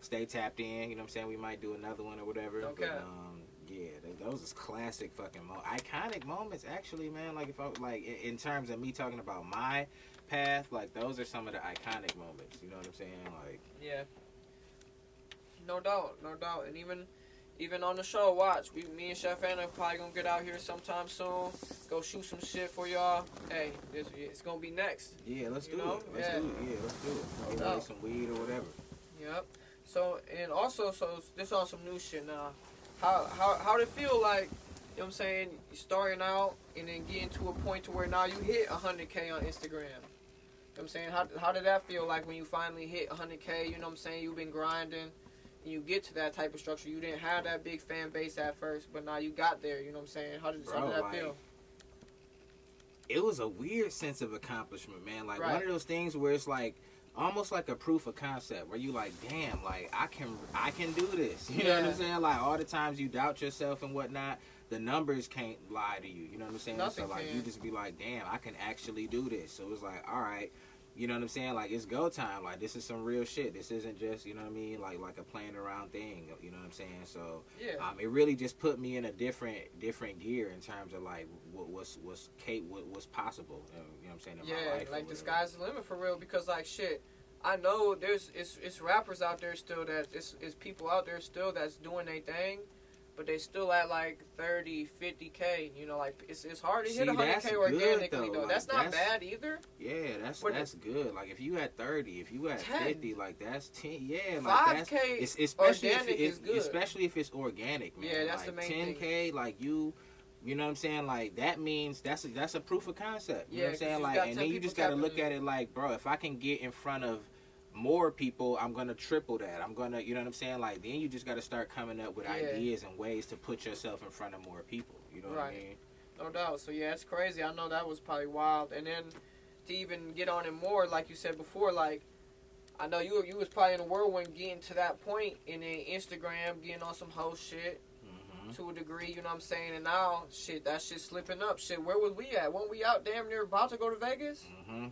Stay tapped in. You know what I'm saying? We might do another one or whatever. Okay. But, those is classic fucking iconic moments, actually, man. Like, if I, like, in terms of me talking about my path, like, those are some of the iconic moments. You know what I'm saying? Like, yeah. No doubt. And even on the show, watch. Me and Chef Anna probably gonna get out here sometime soon. Go shoot some shit for y'all. Hey, it's gonna be next. Yeah, let's do it. Let's do it. Get some weed or whatever. Yep. So, and also, this on some new shit now. How did it feel like, you know what I'm saying, starting out and then getting to a point to where now you hit 100K on Instagram? You know what I'm saying? How did that feel like when you finally hit 100K? You know what I'm saying? You've been grinding and you get to that type of structure. You didn't have that big fan base at first, but now you got there. You know what I'm saying? How did that feel? It was a weird sense of accomplishment, man. Like, one of those things where it's like, almost like a proof of concept, where you like, damn, like, I can do this. You know what I'm saying? Like, all the times you doubt yourself and whatnot, the numbers can't lie to you. You know what I'm saying? Nothing so, like, can. you just be like, damn, I can actually do this. So it's like, all right. You know what I'm saying? Like, it's go time. Like, this is some real shit. This isn't just, you know what I mean, like a playing around thing. You know what I'm saying? So, it really just put me in a different gear in terms of, like, what's possible. You know what I'm saying? In my life like, the sky's the limit for real. Because, like, shit, I know it's rappers out there still that it's people out there still that's doing their thing, but they still at like 30, 50K. You know, like it's hard to hit 100K organically though. Like, that's not bad either. Yeah, that's good. Like if you at 30, if you at 10. 50, like that's 10. Yeah, like 5K especially organic is good. Especially if it's organic, man. Yeah, that's like the main 10K, thing. like you know what I'm saying? Like that means that's a proof of concept. You know what I'm saying? You Like, got and 10 then you people just gotta tapping look in. at it like, bro, if I can get in front of more people, I'm gonna triple that. I'm gonna, you know what I'm saying? Like then you just gotta start coming up with ideas and ways to put yourself in front of more people. You know what I mean? No doubt. So yeah, it's crazy. I know that was probably wild. And then to even get on it more, like you said before, like I know you was probably in a whirlwind getting to that point, and then Instagram getting on some whole shit. To a degree, you know what I'm saying? And now, shit, that shit's slipping up. Shit, where was we at? Weren't we out damn near about to go to Vegas?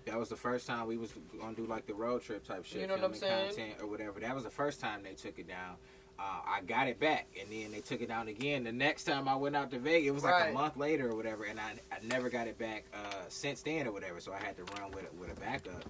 That was the first time we was gonna do like the road trip type shit. You know what I'm saying? Content or whatever. That was the first time they took it down. I got it back, and then they took it down again. The next time I went out to Vegas, it was like a month later or whatever, and I never got it back since then or whatever. So I had to run with a backup.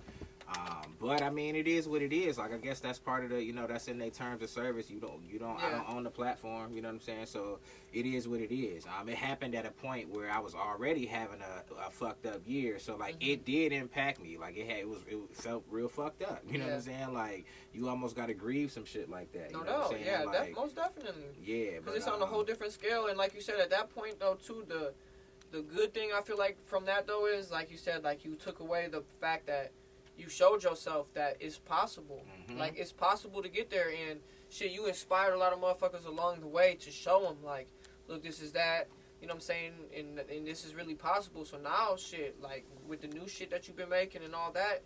But I mean, it is what it is. Like I guess that's part of the, you know, that's in their terms of service. I don't own the platform. You know what I'm saying? So it is what it is. It happened at a point where I was already having a fucked up year. So like it did impact me. Like it felt real fucked up. You know what I'm saying? Like you almost got to grieve some shit like that. No you know what I'm saying? Yeah, like, most definitely. Yeah, because it's on a whole different scale. And like you said, at that point though, too, the good thing I feel like from that though is like you said, like you took away the fact that you showed yourself that it's possible. Like, it's possible to get there. And, shit, you inspired a lot of motherfuckers along the way to show them, like, look, this is that. You know what I'm saying? And this is really possible. So now, shit, like, with the new shit that you've been making and all that,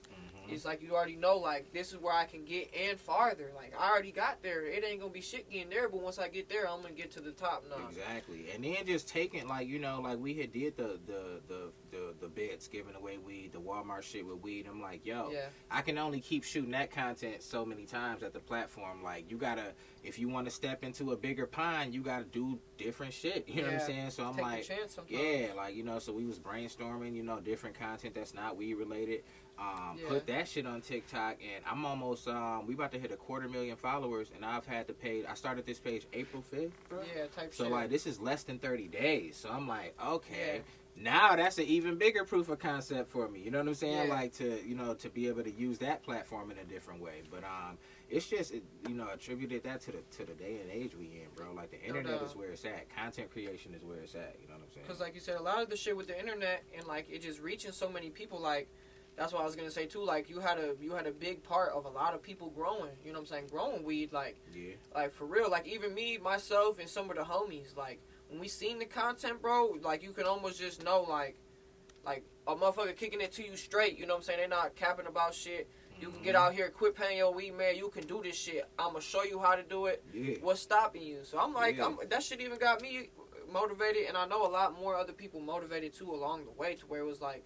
it's like you already know, like, this is where I can get and farther. Like, I already got there. It ain't going to be shit getting there, but once I get there, I'm going to get to the top now. Exactly. And then just taking, like, you know, like, we had did the bits, giving away weed, the Walmart shit with weed. I'm like, yo, I can only keep shooting that content so many times at the platform. Like, you got to, if you want to step into a bigger pond, you got to do different shit. You know what I'm saying? So I'm like, yeah, like, you know, so we was brainstorming, you know, different content that's not weed related. Put that shit on TikTok, and I'm almost we about to hit 250,000 followers, and I've had to pay. I started this page April 5th, bro. Yeah, type so shit. Like this is less than 30 days. So I'm like, okay, now that's an even bigger proof of concept for me. You know what I'm saying? Like to be able to use that platform in a different way. But it's just attributed that to the day and age we in, bro. Like the internet is where it's at. Content creation is where it's at. You know what I'm saying? Because like you said, a lot of the shit with the internet and like it just reaching so many people, like. That's what I was gonna say too. Like you had a big part of a lot of people growing. You know what I'm saying? Growing weed, like for real. Like even me, myself, and some of the homies. Like when we seen the content, bro. Like you can almost just know, like a motherfucker kicking it to you straight. You know what I'm saying? They're not capping about shit. You can get out here, quit paying your weed, man. You can do this shit. I'ma show you how to do it. What's stopping you? So I'm like, that shit even got me motivated, and I know a lot more other people motivated too along the way to where it was like.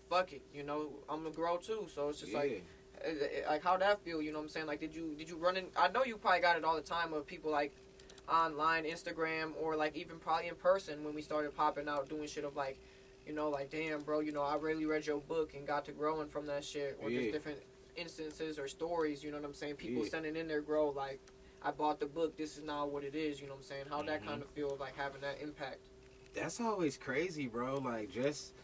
Fuck it, you know, I'm gonna grow too. So it's just like how'd that feel? You know what I'm saying? Like, did you run in? I know you probably got it all the time of people like online, Instagram, or like even probably in person when we started popping out doing shit of like, you know, like damn, bro, you know, I really read your book and got to growing from that shit, or just different instances or stories. You know what I'm saying? People sending in their grow like, I bought the book. This is now what it is. You know what I'm saying? How'd that kind of feel like having that impact? That's always crazy, bro. Like just.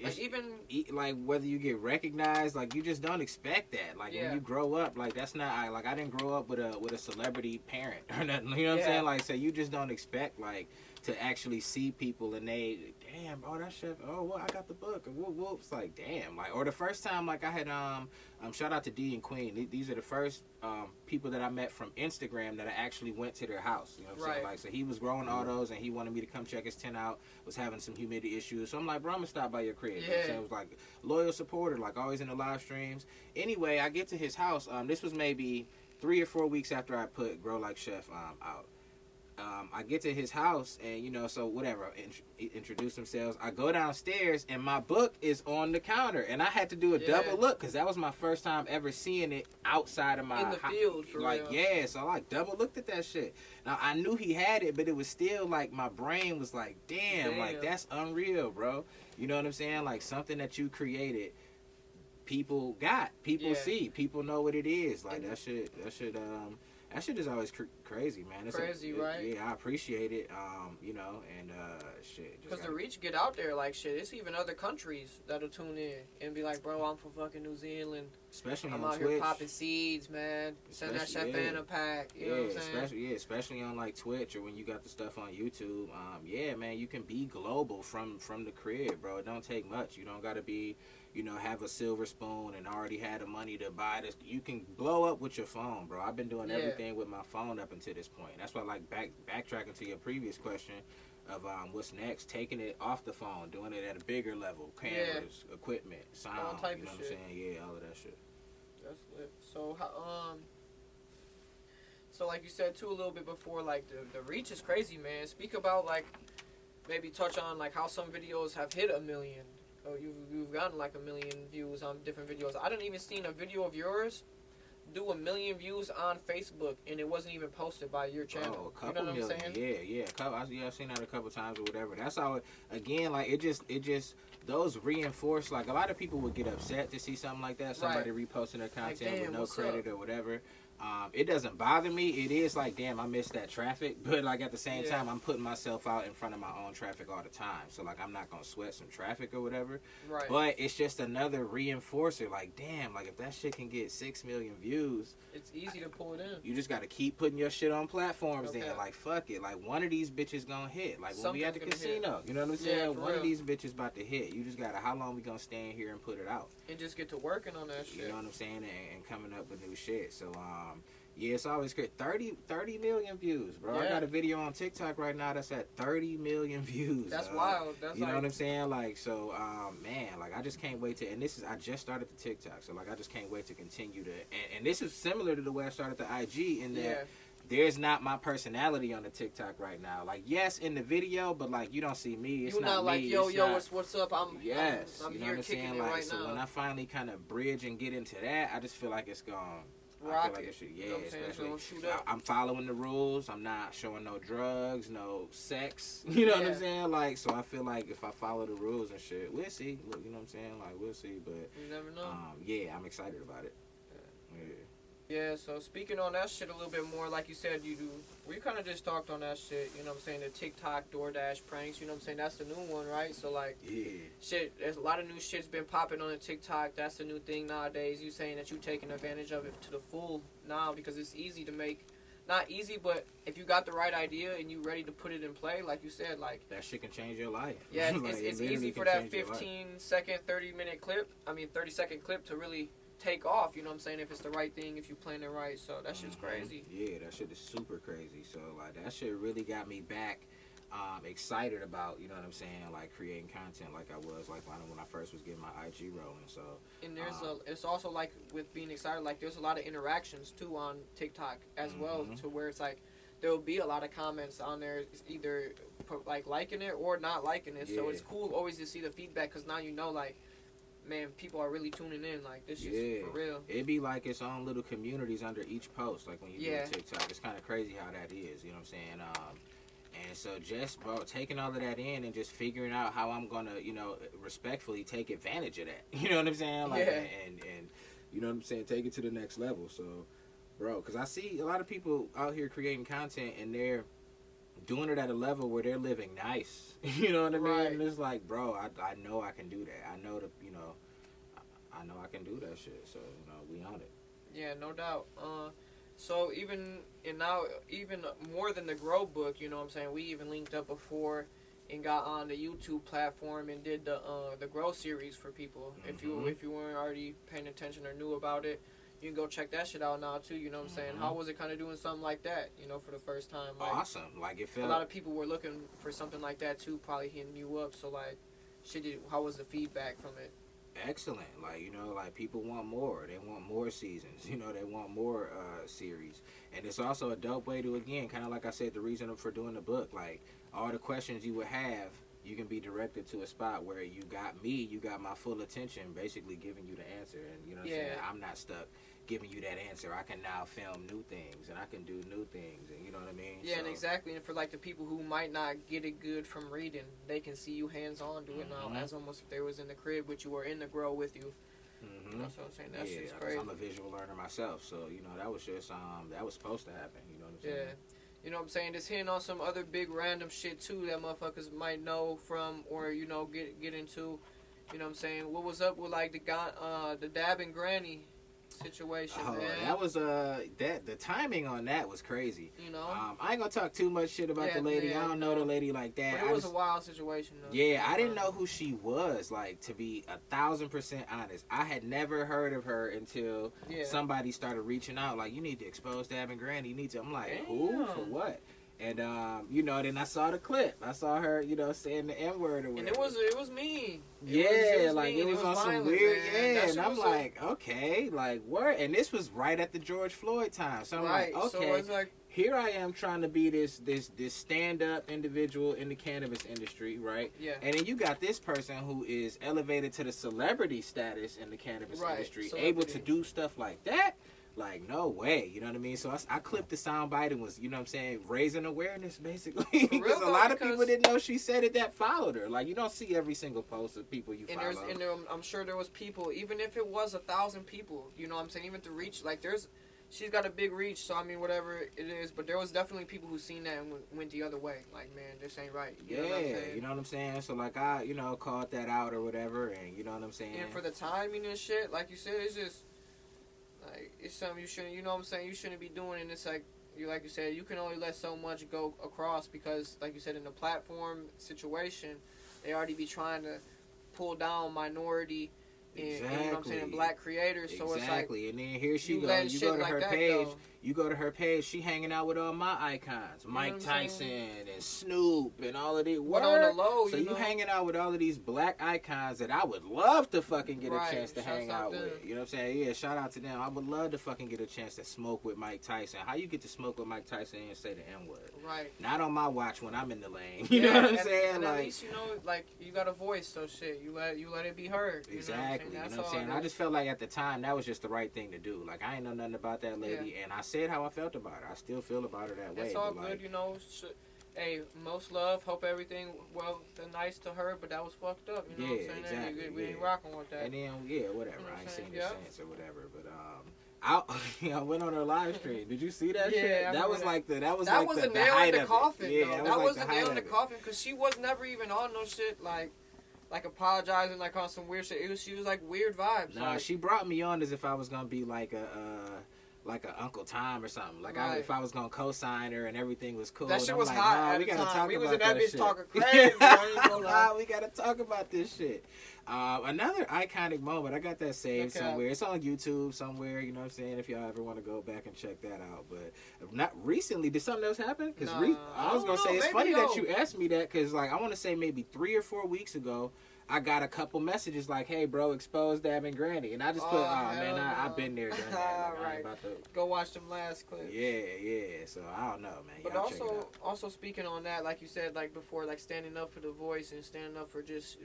Like even like whether you get recognized, like you just don't expect that. Like when you grow up, like that's not I didn't grow up with a celebrity parent or nothing. You know what I'm saying? Like so you just don't expect like to actually see people and they damn, oh that chef, oh well I got the book and whoops, like damn, like or the first time like I had shout out to D and Queen. These are the first people that I met from Instagram that I actually went to their house. You know what I'm saying? Like so he was growing autos and he wanted me to come check his tent out. Was having some humidity issues, so I'm like, bro, I'm gonna stop by your crib. You know what I'm saying? It was like loyal supporter, like always in the live streams. Anyway, I get to his house. This was maybe 3 or 4 weeks after I put Grow Like Chef out. I get to his house and, you know, so whatever, introduce themselves. I go downstairs and my book is on the counter and I had to do a double look because that was my first time ever seeing it outside of my in the field, for like real. So I like double looked at that shit. Now I knew he had it, but it was still like my brain was like, damn. Like that's unreal, bro. You know what I'm saying? Like something that you created people see, people know what it is. Like that shit is always crazy, man. It's crazy, right? Yeah, I appreciate it. You know, and shit. Because the reach get out there, like shit. It's even other countries that'll tune in and be like, bro, I'm from fucking New Zealand. Especially I'm on out Twitch. Here popping seeds, man. Send that Chef Anna pack. You know what I'm saying? Especially on like Twitch or when you got the stuff on YouTube. Yeah, man, you can be global from the crib, bro. It don't take much. You don't gotta be, you know, have a silver spoon and already had the money to buy this. You can blow up with your phone, bro. I've been doing everything with my phone up until this point. That's why I like backtracking to your previous question of what's next, taking it off the phone, doing it at a bigger level, cameras, equipment, sound, all type you know of what shit. I'm saying? Yeah, all of that shit. That's lit. So so like you said too a little bit before, like the reach is crazy, man. Speak about like maybe touch on like how some videos have hit 1 million. Oh, you've gotten like 1 million views on different videos. I didn't even seen a video of yours do 1 million views on Facebook, and it wasn't even posted by your channel. Oh, a couple million. I'm saying? Yeah, I've seen that a couple times or whatever. That's how again, like it just those reinforce. Like a lot of people would get upset to see something like that, somebody reposting their content with no credit or whatever. It doesn't bother me. It is like, damn, I missed that traffic. But, like, at the same time, I'm putting myself out in front of my own traffic all the time. So, like, I'm not going to sweat some traffic or whatever. Right. But it's just another reinforcer. Like, damn, like, if that shit can get 6 million views. It's easy to pull it in. You just got to keep putting your shit on platforms then. Like, fuck it. Like, one of these bitches going to hit. Like, when we at the casino. You know what I'm saying? One of these bitches about to hit. You just got to, how long we going to stand here and put it out? And just get to working on that shit. You know what I'm saying? And coming up with new shit. So, yeah, it's always great. 30 million views, bro. I got a video on TikTok right now that's at 30 million views. That's wild. That's you know what I'm saying? Like, so, man, like, I just can't wait to, and I just started the TikTok, so, like, I just can't wait to continue to, and this is similar to the way I started the IG in that there's not my personality on the TikTok right now. Like, yes, in the video, but, like, you don't see me. It's not like, me. yo, what's up? I'm you know here what I'm saying? Like, so now. when I finally kind of bridge and get into that, I just feel like it's gone. Rock like it. Yeah, you know especially I'm following the rules. I'm not showing no drugs, no sex. You know what I'm saying? Like, so I feel like if I follow the rules and shit, we'll see. Look, you know what I'm saying? Like, we'll see. But you never know. Yeah, I'm excited about it. Yeah, so speaking on that shit a little bit more, like you said, we kind of just talked on that shit, you know what I'm saying, the TikTok, DoorDash pranks, you know what I'm saying, that's the new one, right? So, like, shit, there's a lot of new shit's been popping on the TikTok, that's the new thing nowadays. You saying that you taking advantage of it to the full now because it's easy to make, not easy, but if you got the right idea and you ready to put it in play, like you said, like... That shit can change your life. Yeah, like, it's easy for that 15-second, 30-minute clip, 30-second clip to really... take off, you know what I'm saying, if it's the right thing, if you plan it right, so that shit's crazy. Yeah, that shit is super crazy, so, like, that shit really got me back excited about, you know what I'm saying, like, creating content like I was, like, when I first was getting my IG rolling, so. And there's it's also, like, with being excited, like, there's a lot of interactions, too, on TikTok as well, to where it's, like, there'll be a lot of comments on there, it's either, like, liking it or not liking it, so it's cool always to see the feedback, because now you know, like, man, people are really tuning in. Like, this is for real. It'd be like its own little communities under each post. Like, when you do a TikTok, it's kind of crazy how that is. You know what I'm saying? And so just, bro, taking all of that in and just figuring out how I'm going to, you know, respectfully take advantage of that. You know what I'm saying? Like, and you know what I'm saying? Take it to the next level. So, bro, because I see a lot of people out here creating content and they're doing it at a level where they're living nice. You know what I mean? And it's like, bro, I know I can do that. I know I know I can do that shit. So, you know, we on it. Yeah, no doubt. So even more than the Grow book, you know what I'm saying? We even linked up before and got on the YouTube platform and did the Grow series for people. If you weren't already paying attention or knew about it, you can go check that shit out now too, you know what I'm saying? How was it kind of doing something like that, you know, for the first time? Like, awesome. Like, it felt... A lot of people were looking for something like that too, probably hitting you up. So, like, how was the feedback from it? Excellent. Like, you know, like, people want more. They want more seasons. You know, they want more series. And it's also a dope way to, again, kind of like I said, the reason for doing the book, like, all the questions you would have, you can be directed to a spot where you got my full attention, basically giving you the answer. And, you know what I'm saying? I'm not stuck giving you that answer. I can now film new things and I can do new things, and you know what I mean? Yeah, and exactly. And for like the people who might not get it good from reading, they can see you hands on do it now, as almost if they was in the crib with you or in the Grow with you. You know what I'm saying? That shit's 'cause crazy. I'm a visual learner myself, so you know that was just that was supposed to happen. You know what I'm saying? Yeah. You know what I'm saying? Just hitting on some other big random shit too that motherfuckers might know from or you know get into. You know what I'm saying? What was up with like the Dabbin granny situation, Oh, man? that was the timing on that was crazy. You know? I ain't gonna talk too much shit about the lady. I don't know the lady like that. But it was a wild situation though. Yeah, I didn't know who she was. Like, to be 1,000% honest, I had never heard of her until somebody started reaching out. Like, you need to expose Dabbin Granny. You need to. I'm like, who for what? And you know, then I saw the clip. I saw her, you know, saying the N word or whatever. And it was mean. It was on some weird, man. and I'm like, okay, like what? And this was right at the George Floyd time, so I'm like, okay, so it's like, here I am trying to be this stand up individual in the cannabis industry, right? Yeah. And then you got this person who is elevated to the celebrity status in the cannabis industry, able to do stuff like that. Like, no way, you know what I mean? So I clipped the soundbite and was, you know what I'm saying, raising awareness, basically. Because a lot of people didn't know she said it that followed her. Like, you don't see every single post of people you follow. And I'm sure there was people, even if it was 1,000 people, you know what I'm saying, even to reach, like, she's got a big reach, so I mean, whatever it is, but there was definitely people who seen that and went the other way. Like, man, this ain't right. You know what I'm saying? You know what I'm saying? So, like, I, you know, called that out or whatever, and you know what I'm saying? And for the timing and shit, like you said, it's just, like, it's something you shouldn't, you know what I'm saying, you shouldn't be doing, and it's like you said, you can only let so much go across because, like you said, in the platform situation, they already be trying to pull down minority and, you know what I'm saying, black creators, so it's like, and then here she goes, you go to her page, you go to her page, she hanging out with all my icons, Mike Tyson and Snoop and all of these. What on the low, so you hanging out with all of these black icons that I would love to fucking get a chance to hang out with. You know what I'm saying? Yeah, shout out to them. I would love to fucking get a chance to smoke with Mike Tyson. How you get to smoke with Mike Tyson and say the N-word? Right. Not on my watch when I'm in the lane. You know what I'm saying? And like, at least, you know, like, you got a voice, so shit, you let it be heard. Exactly. You know what I'm saying? I just felt like at the time that was just the right thing to do. Like, I ain't know nothing about that lady, and I said how I felt about her. I still feel about her that way. It's all good, you know. Hey, most love. Hope everything nice to her, but that was fucked up. You know what I'm saying? Exactly. We ain't rocking with that. And then whatever. You know I ain't seen the sense or whatever, but I went on her live stream. Did you see that shit? That was like the nail in the coffin. That was a nail in the coffin because she was never even on no shit like apologizing like on some weird shit. She was like weird vibes. Nah, she brought me on as if I was gonna be like a Uncle Tom or something. Like if I was gonna co-sign her and everything was cool. That shit was like, hot. we gotta talk we about was in that bitch shit. talking crazy. We gotta talk about this shit. Another iconic moment. I got that saved somewhere. It's on YouTube somewhere. You know what I'm saying? If y'all ever want to go back and check that out. But not recently. Did something else happen? Because I was gonna say it's funny that you asked me that because like I want to say maybe 3 or 4 weeks ago. I got a couple messages like, "Hey, bro, expose Dabbin Granny," and I just put, man, I've been there, done that. Like, I ain't about to go watch them last clips. Yeah. So I don't know, man. But also speaking on that, like you said, like before, like standing up for the voice and standing up for just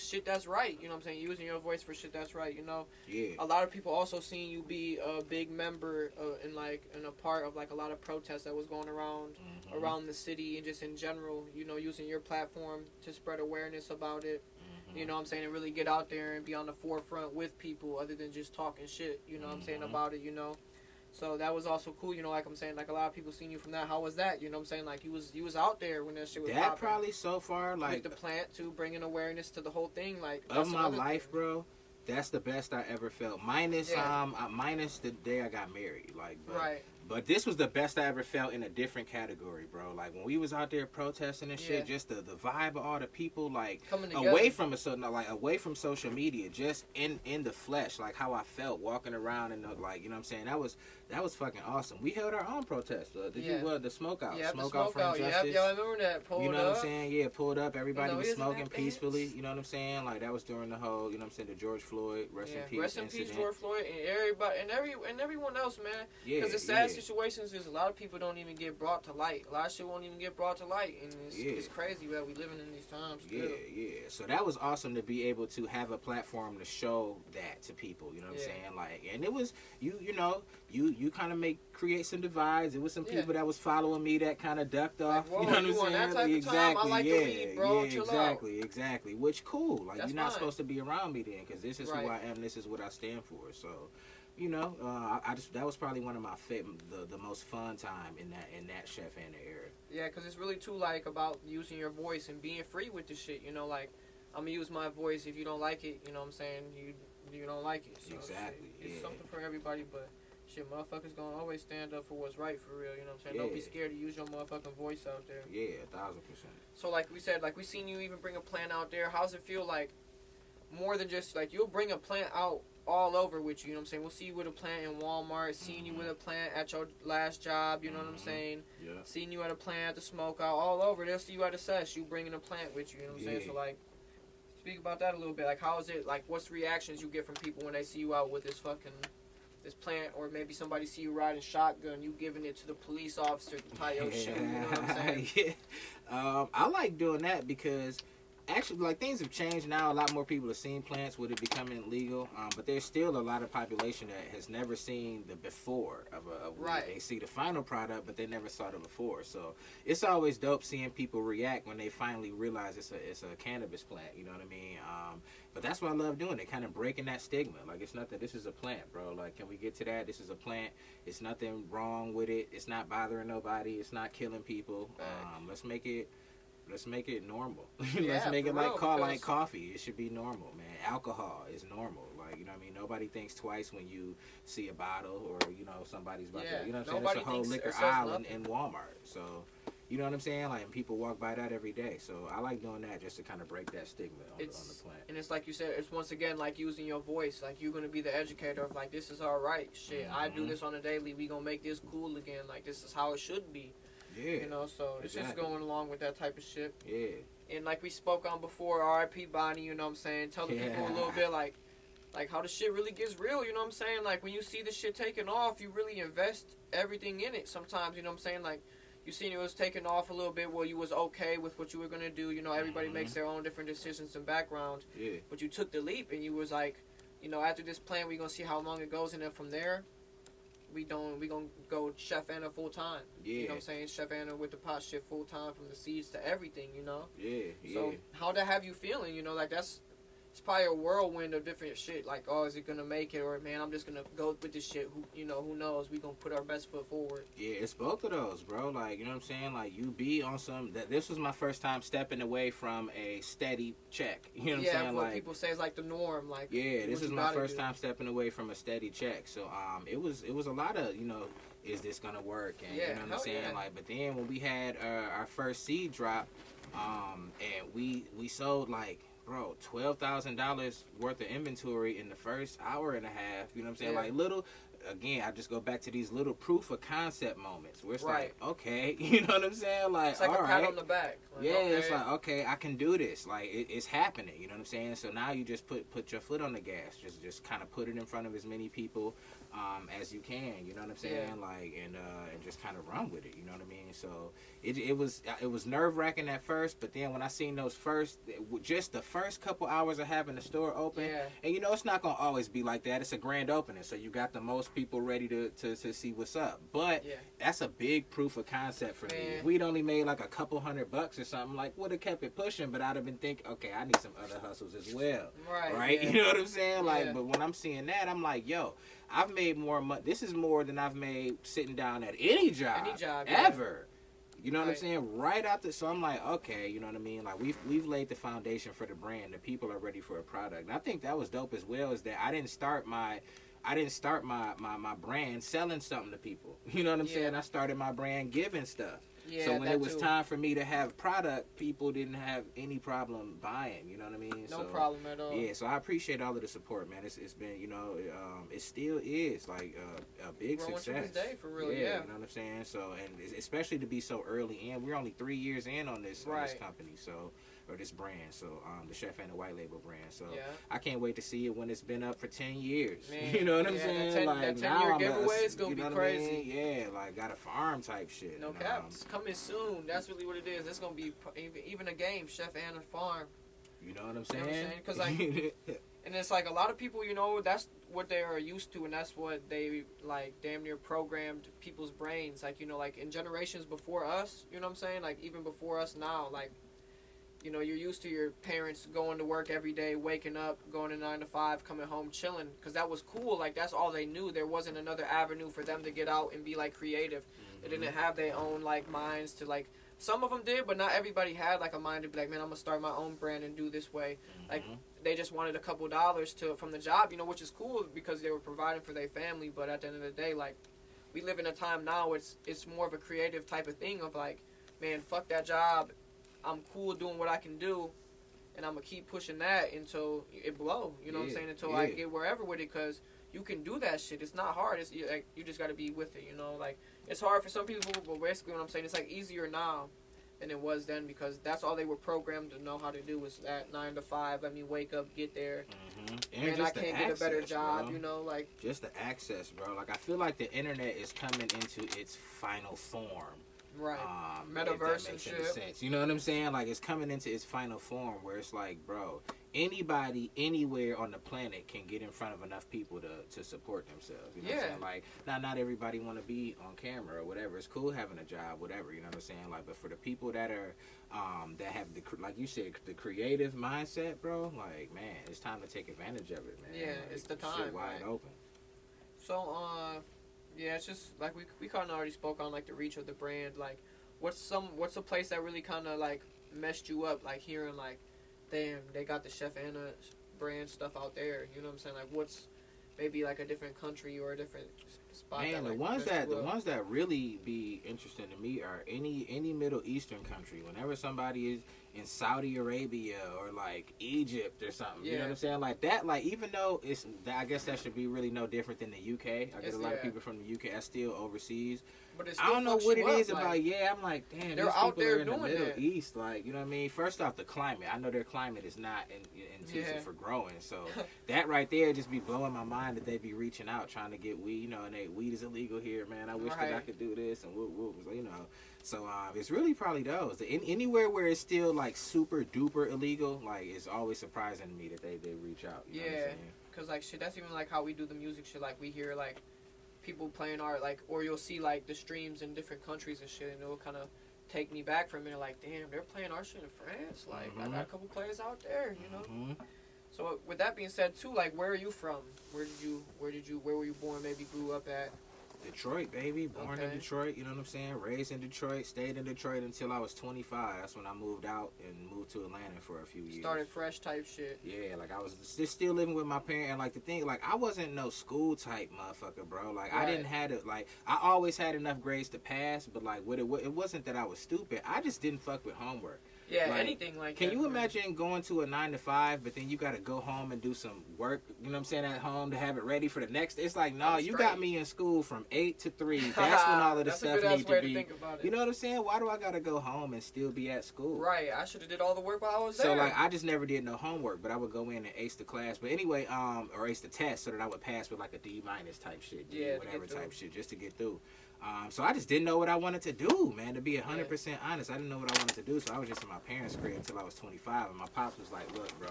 shit that's right. You know what I'm saying? Using your voice for shit that's right. You know. Yeah. A lot of people also seen you be a big member and a part of like a lot of protests that was going around around the city and just in general. You know, using your platform to spread awareness about it. You know what I'm saying? And really get out there and be on the forefront with people other than just talking shit, you know what I'm saying, about it, you know? So that was also cool, you know, like I'm saying, like a lot of people seen you from that. How was that? You know what I'm saying? Like you was out there when that shit was popping. That probably so far, like... With the plant, too, bringing awareness to the whole thing, like... Of my life, bro, that's the best I ever felt. Minus the day I got married, like... But this was the best I ever felt in a different category, bro. Like, when we was out there protesting and shit, just the vibe of all the people, like, away from away from social media, just in the flesh, like, how I felt walking around and, like, you know what I'm saying? That was fucking awesome. We held our own protest. The smoke out. Smoke out for injustice. Yeah, I remember that. You know what I'm saying? Yeah, pulled up. Everybody was smoking peacefully. You know what I'm saying? Like, that was during the whole, you know what I'm saying, the George Floyd, rest in peace Rest in peace, George Floyd, and everybody, and everyone else, man. Yeah, because it's sad situations is a lot of people don't even get brought to light. A lot of shit won't even get brought to light, and it's crazy that we living in these times. Still. Yeah. So that was awesome to be able to have a platform to show that to people. You know what I'm saying? Like, and it was you kind of create some divides. It was some people that was following me that kind of ducked off. Like, you know what I'm saying? That type of time, I like to leave, bro. Exactly. Which cool. Like, That's you're not fine. supposed to be around me then, because this is who I am. This is what I stand for. So. You know, that was probably one of my the most fun time in that Chef Anna era. Yeah, because it's really too like about using your voice and being free with the shit. You know, like I'm gonna use my voice. If you don't like it, you know what I'm saying, you don't like it. So exactly. It's something for everybody, but shit, motherfuckers gonna always stand up for what's right for real. You know what I'm saying? Don't be scared to use your motherfucking voice out there. Yeah, 1,000%. So like we said, like we seen you even bring a plant out there. How's it feel like? More than just like you'll bring a plant out all over with you know what I'm saying? We'll see you with a plant in Walmart, seeing you with a plant at your last job, you know what I'm saying? Yeah. Seeing you at a plant at the smokeout, all over. They'll see you at a sesh, you bringing a plant with you, you know what I'm saying? So like, speak about that a little bit. Like, how is it, like, what's the reactions you get from people when they see you out with this plant, or maybe somebody see you riding shotgun, you giving it to the police officer to tie your shit, you know what I'm saying? I like doing that because actually, like, things have changed now. A lot more people have seen plants with it becoming legal, but there's still a lot of population that has never seen the before of weed. They see the final product, but they never saw the before. So it's always dope seeing people react when they finally realize it's a cannabis plant. You know what I mean? But that's what I love doing. It kind of breaking that stigma. Like, it's nothing. This is a plant, bro. Like, can we get to that? This is a plant. It's nothing wrong with it. It's not bothering nobody. It's not killing people. Let's make it normal. Let's make it like coffee. It should be normal, man. Alcohol is normal. Like, you know what I mean? Nobody thinks twice when you see a bottle or, you know, somebody's about to, you know what I'm saying? There's a whole liquor aisle in Walmart. So, you know what I'm saying? Like, and people walk by that every day. So I like doing that just to kind of break that stigma on the plant. And it's like you said, it's once again like using your voice. Like, you're going to be the educator of, like, this is all right. Shit, I do this on a daily. We going to make this cool again. Like, this is how it should be. Yeah. You know, so it's just going along with that type of shit. Yeah. And like we spoke on before, R.I.P. Bonnie, you know what I'm saying? Tell the people a little bit like how the shit really gets real, you know what I'm saying? Like, when you see the shit taking off, you really invest everything in it sometimes, you know what I'm saying? Like, you seen it was taking off a little bit where you was okay with what you were going to do. You know, everybody makes their own different decisions and backgrounds. Yeah. But you took the leap and you was like, you know, after this plan, we going to see how long it goes. And then from there, we gonna go Chef Anna full time. Yeah. You know what I'm saying? Chef Anna with the pot shit full time, from the seeds to everything, you know? Yeah. So how that have you feeling, you know, like it's probably a whirlwind of different shit. Like, oh, is it gonna make it, or man, I'm just gonna go with this shit. Who knows? We gonna put our best foot forward. Yeah, it's both of those, bro. Like, you know what I'm saying? Like, you be on some. This was my first time stepping away from a steady check. You know what I'm saying? Yeah, what like, people say is like the norm. Like, yeah, this is my first time stepping away from a steady check. So it was a lot of, you know, is this gonna work? And you know what I'm saying? Yeah. Like, but then when we had our first seed drop, and we sold like, bro, $12,000 worth of inventory in the first hour and a half. You know what I'm saying? Yeah. Like, little. Again, I just go back to these little proof of concept moments where it's like, okay, you know what I'm saying? Like, it's like all a pat right. on the back. Like, yeah, okay. It's like, okay, I can do this. Like, it's happening. You know what I'm saying? So now you just put your foot on the gas. Just kind of put it in front of as many people as you can. You know what I'm saying? Yeah. Like, and just kind of run with it. You know what I mean? So it was nerve wracking at first, but then when I seen those just the first couple hours of having the store open, and you know it's not gonna always be like that. It's a grand opening, so you got the most people ready to see what's up. But that's a big proof of concept for me. If we'd only made like a couple $100 or something, like, would have kept it pushing, but I'd have been thinking, okay, I need some other hustles as well. Right? Yeah. You know what I'm saying? Like, but when I'm seeing that, I'm like, yo, I've made more money. This is more than I've made sitting down at any job ever. You know what I'm saying? Right after, so I'm like, okay, you know what I mean? Like, we've laid the foundation for the brand. The people are ready for a product. And I think that was dope as well, is that I didn't start my brand selling something to people. You know what I'm saying? I started my brand giving stuff. Yeah, so when it was too. time for me to have product, people didn't have any problem buying. You know what I mean? No problem at all. Yeah, so I appreciate all of the support, man. It's been, you know, it still is like a big Growing success. to this day, for real, yeah, yeah. You know what I'm saying? So, and especially to be so early in, we're only 3 years in on this company, so, or this brand, so the Chef and the White Label brand. So I can't wait to see it when it's been up for 10 years. Man, you know what I'm saying? That 10-year giveaway is gonna be crazy. I mean? Yeah, like got a farm type shit. No cap, it's coming soon. That's really what it is. It's gonna be even a game, Chef and a farm. You know what I'm saying? Because like, and it's like a lot of people, you know, that's what they are used to, and that's what they like damn near programmed people's brains. Like, you know, like in generations before us, you know what I'm saying? Like even before us now, like, you know, you're used to your parents going to work every day, waking up, going to 9 to 5, coming home, chilling, because that was cool. Like that's all they knew. There wasn't another avenue for them to get out and be like creative. They didn't have their own like minds to like. Some of them did, but not everybody had like a mind to be like, man, I'm gonna start my own brand and do this way. Like they just wanted a couple dollars from the job, you know, which is cool because they were providing for their family. But at the end of the day, like we live in a time now, it's more of a creative type of thing of like, man, fuck that job. I'm cool doing what I can do, and I'm gonna keep pushing that until it blow. You know what I'm saying? Until I get wherever with it, because you can do that shit. It's not hard. It's like you just gotta be with it. You know, like it's hard for some people, but basically what I'm saying, it's like easier now than it was then, because that's all they were programmed to know how to do was that 9 to 5. Let me wake up, get there. And man, I can't get a better job. Bro. You know, like just the access, bro. Like I feel like the internet is coming into its final form. Right. Metaverse and shit. Sense. You know what I'm saying? Like it's coming into its final form where it's like, bro, anybody anywhere on the planet can get in front of enough people to support themselves. You know what I'm saying? Like not everybody want to be on camera or whatever. It's cool having a job, whatever. You know what I'm saying? Like, but for the people that are that have the, like you said, the creative mindset, bro. Like, man, it's time to take advantage of it, man. Yeah, like, it's the time. Shit wide open. So, yeah, it's just like we kind of already spoke on like the reach of the brand. Like, what's a place that really kind of like messed you up? Like hearing like, damn, they got the Chef Anna brand stuff out there. You know what I'm saying? Like, what's maybe like a different country or a different spot? Man, that, the ones that really be interesting to me are any Middle Eastern country. Whenever somebody is in Saudi Arabia or like Egypt or something, you know what I'm saying? Like that, like even though I guess that should be really no different than the UK. I get a lot of people from the UK. That's still overseas. But I don't know what it is about. I'm like, damn, they're these out people there are in the doing Middle that. East. Like, you know what I mean? First off, the climate. I know their climate is not conducive for growing. So that right there just be blowing my mind that they be reaching out trying to get weed. You know, and weed is illegal here, man. I wish that I could do this and you know. So it's really probably those. Anywhere where it's still like super duper illegal, like it's always surprising to me that they reach out. You know what I'm saying? Cause like shit, that's even like how we do the music shit. Like we hear like people playing art, like, or you'll see like the streams in different countries and shit, and it'll kind of take me back for a minute. Like, damn, they're playing our shit in France. Like, I got a couple players out there, you know. So with that being said, too, like, where are you from? Where were you born? Maybe grew up at? Detroit, baby. Born in Detroit, you know what I'm saying? Raised in Detroit, stayed in Detroit until I was 25. That's when I moved out and moved to Atlanta for a few years. Started fresh type shit. Yeah, like I was just still living with my parents. And like the thing, like I wasn't no school type motherfucker, bro. Like I didn't have it. Like I always had enough grades to pass, but like it wasn't that I was stupid. I just didn't fuck with homework. Yeah, like, anything like can that. Can you imagine going to a 9 to 5, but then you got to go home and do some work, you know what I'm saying, at home to have it ready for the next? It's like, no, you got me in school from 8 to 3. That's when all of the stuff needs to be. You know what I'm saying? Why do I got to go home and still be at school? Right. I should have did all the work while I was there. So, like, I just never did no homework, but I would go in and ace the class. But anyway, or ace the test so that I would pass with, like, a D- type shit. Yeah, whatever type shit, just to get through. So I just didn't know what I wanted to do, man, to be 100% honest. I didn't know what I wanted to do, so I was just in my parents' crib until I was 25, and my pops was like, look, bro,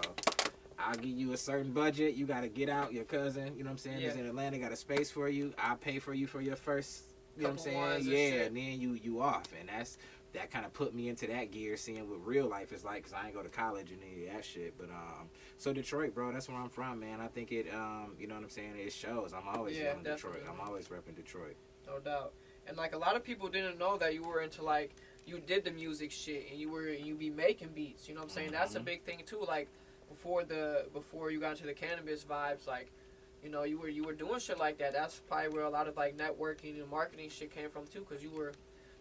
I'll give you a certain budget. You got to get out. Your cousin, you know what I'm saying, is in Atlanta, got a space for you. I'll pay for you for your first, you know what I'm saying, and then you off. And that kind of put me into that gear, seeing what real life is like, because I ain't go to college and any of that shit. But so Detroit, bro, that's where I'm from, man. I think it, you know what I'm saying, it shows. I'm always in Detroit. I'm always repping Detroit. No doubt. And like a lot of people didn't know that you were into like you did the music shit and you be making beats. You know what I'm saying? That's a big thing too. Like before you got into the cannabis vibes, like you know you were doing shit like that. That's probably where a lot of like networking and marketing shit came from too, because you were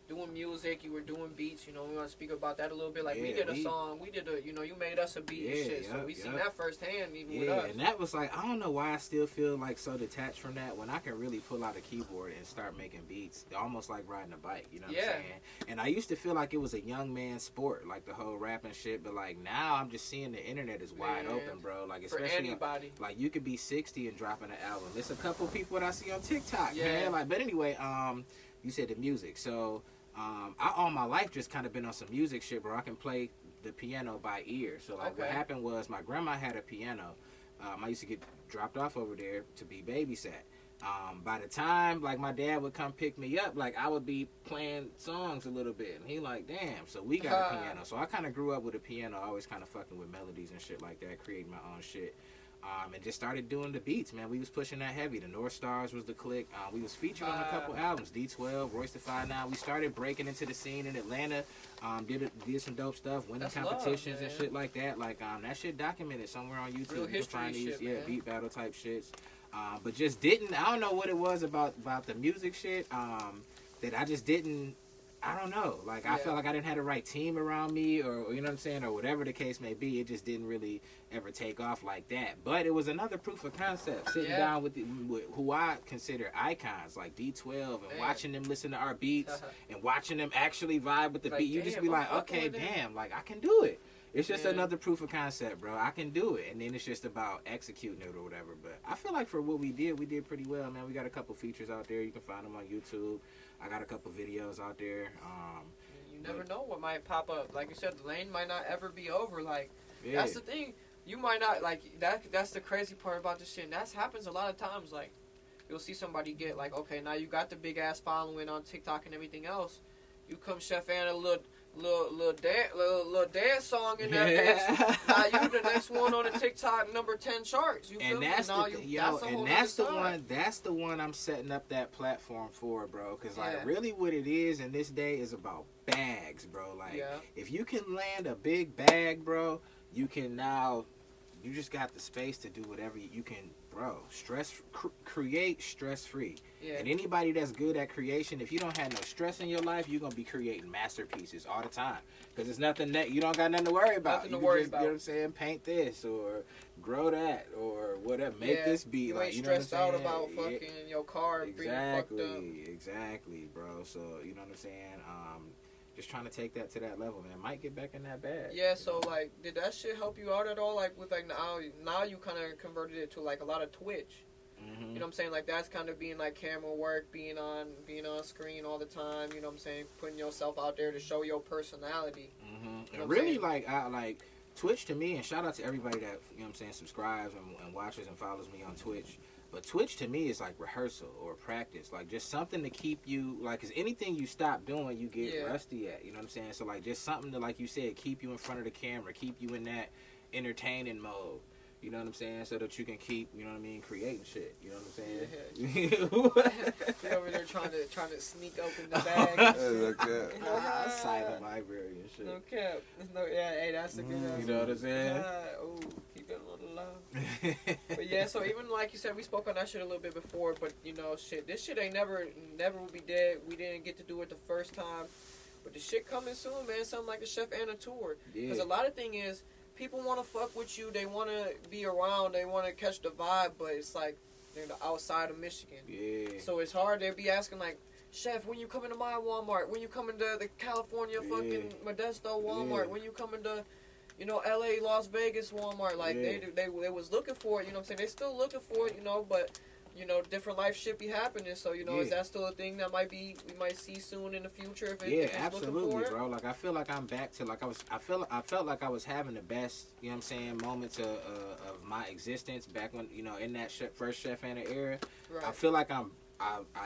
doing music, you were doing beats, you know, we want to speak about that a little bit. Like, Yeah, we did a song, you know, you made us a beat and shit, so we seen that firsthand even with us. And that was like, I don't know why I still feel like so detached from that when I can really pull out a keyboard and start making beats, almost like riding a bike, you know what I'm saying? And I used to feel like it was a young man's sport, like the whole rap and shit, but like now I'm just seeing the internet is wide open, bro. Like, especially for anybody. Like, you could be 60 and dropping an album. There's a couple people that I see on TikTok, man. Like, but anyway, you said the music, so I all my life just kind of been on some music shit, bro. I can play the piano by ear. So like what happened was my grandma had a piano. I used to get dropped off over there to be babysat. By the time like my dad would come pick me up, like I would be playing songs a little bit, and he like, damn. So we got a piano. So I kind of grew up with a piano, always kind of fucking with melodies and shit like that, creating my own shit. And just started doing the beats, man. We was pushing that heavy. The North Stars was the clique. We was featured on a couple albums. D12, Royce the 5'9". We started breaking into the scene in Atlanta. Did some dope stuff, winning competitions and shit like that. Like that shit documented somewhere on YouTube. Real you can find these, shit, beat battle type shits. But just didn't. I don't know what it was about the music shit. That I just didn't. I don't know. Like, I felt like I didn't have the right team around me, or you know what I'm saying, or whatever the case may be. It just didn't really ever take off like that. But it was another proof of concept. Sitting down with who I consider icons, like D12, and watching them listen to our beats, and watching them actually vibe with the beat. You just be like, okay, damn, like, I can do it. It's just another proof of concept, bro. I can do it. And then it's just about executing it or whatever. But I feel like for what we did pretty well, man. We got a couple features out there. You can find them on YouTube. I got a couple videos out there. You never know what might pop up. Like you said, the lane might not ever be over. Like, that's the thing. You might not, like, that's the crazy part about this shit. And that happens a lot of times. Like, you'll see somebody get, like, okay, now you got the big-ass following on TikTok and everything else. You come Chef Anna, little dance song in that bitch. Now you the next one on the TikTok number 10 charts. You feel me? That's the one I'm setting up that platform for, bro. Cause like really what it is in this day is about bags, bro. Like if you can land a big bag, bro, you can now. You just got the space to do whatever you can, bro. Create stress-free. Yeah. And anybody that's good at creation, if you don't have no stress in your life, you're gonna be creating masterpieces all the time. Cause it's nothing that you don't got nothing to worry about. You know what I'm saying? Paint this or grow that or whatever. Make this beat. You like ain't you know stressed out about fucking your car being fucked up. Exactly, bro. So you know what I'm saying? Just trying to take that to that level, man. Might get back in that bag. Yeah, so, like, did that shit help you out at all? Like, with, like, now you kind of converted it to, like, a lot of Twitch. Mm-hmm. You know what I'm saying? Like, that's kind of being, like, camera work, being on screen all the time, you know what I'm saying? Putting yourself out there to show your personality. Mm-hmm. You know really, like, Twitch to me, and shout out to everybody that, you know what I'm saying, subscribes and watches and follows me on Twitch. But Twitch to me is like rehearsal or practice, like just something to keep you, like, cause anything you stop doing, you get rusty at, you know what I'm saying? So like just something to, like you said, keep you in front of the camera, keep you in that entertaining mode, you know what I'm saying? So that you can keep, you know what I mean, creating shit, you know what I'm saying? Yeah. You're over there trying to sneak open the bag. Silent library and shit. No cap. Hey, that's a good one. You know what I'm saying? Oh, keep it a little low. But yeah, so even like you said, we spoke on that shit a little bit before, but you know, this shit ain't never will be dead. We didn't get to do it the first time, but the shit coming soon, man. Something like the Chef Anna tour. Because a lot of thing is, people want to fuck with you. They want to be around. They want to catch the vibe, but it's like they're outside of Michigan. Yeah. So it's hard. They'll be asking like, Chef, when you coming to my Walmart? When you coming to the California fucking Modesto Walmart? When you coming to, you know, LA, Las Vegas Walmart? Like they was looking for it. You know what I'm saying? They still looking for it. You know, but you know, different life shit be happening. So you know, is that still a thing that we might see soon in the future? If it's absolutely, looking for it? bro. Like I feel like I'm back to like I felt like I was having the best, you know what I'm saying, moments of my existence back when, you know, in that first Chef Anna era. Right. I feel like I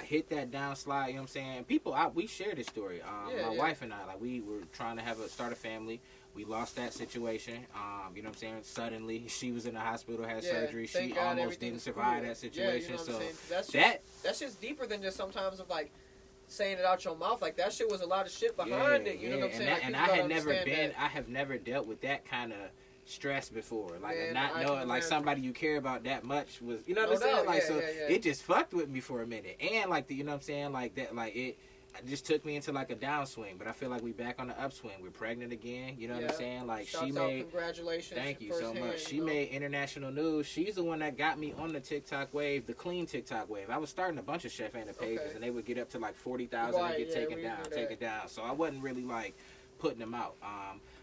hit that downslide, you know what I'm saying? People, we share this story. My wife and I, like, we were trying to start a family. We lost that situation, you know what I'm saying? Suddenly, she was in the hospital, had surgery. She almost didn't survive that situation. You know that's just deeper than just sometimes of, like, saying it out your mouth. Like, that shit was a lot of shit behind it, you know what I'm saying? I have never dealt with that kind of stress before, like not knowing like somebody you care about that much was, you know what I'm saying, like it just fucked with me for a minute, and like you know what I'm saying, like that, like it, just took me into like a downswing, but I feel like we back on the upswing. We're pregnant again. You know what I'm saying? Like Shouts she out, made. Congratulations. Thank you so much. She you know? made international news. She's the one that got me on the TikTok wave, the clean TikTok wave. I was starting a bunch of Chef Anna pages, and they would get up to like 40,000 and get taken down, taken down. So I wasn't really like putting them out.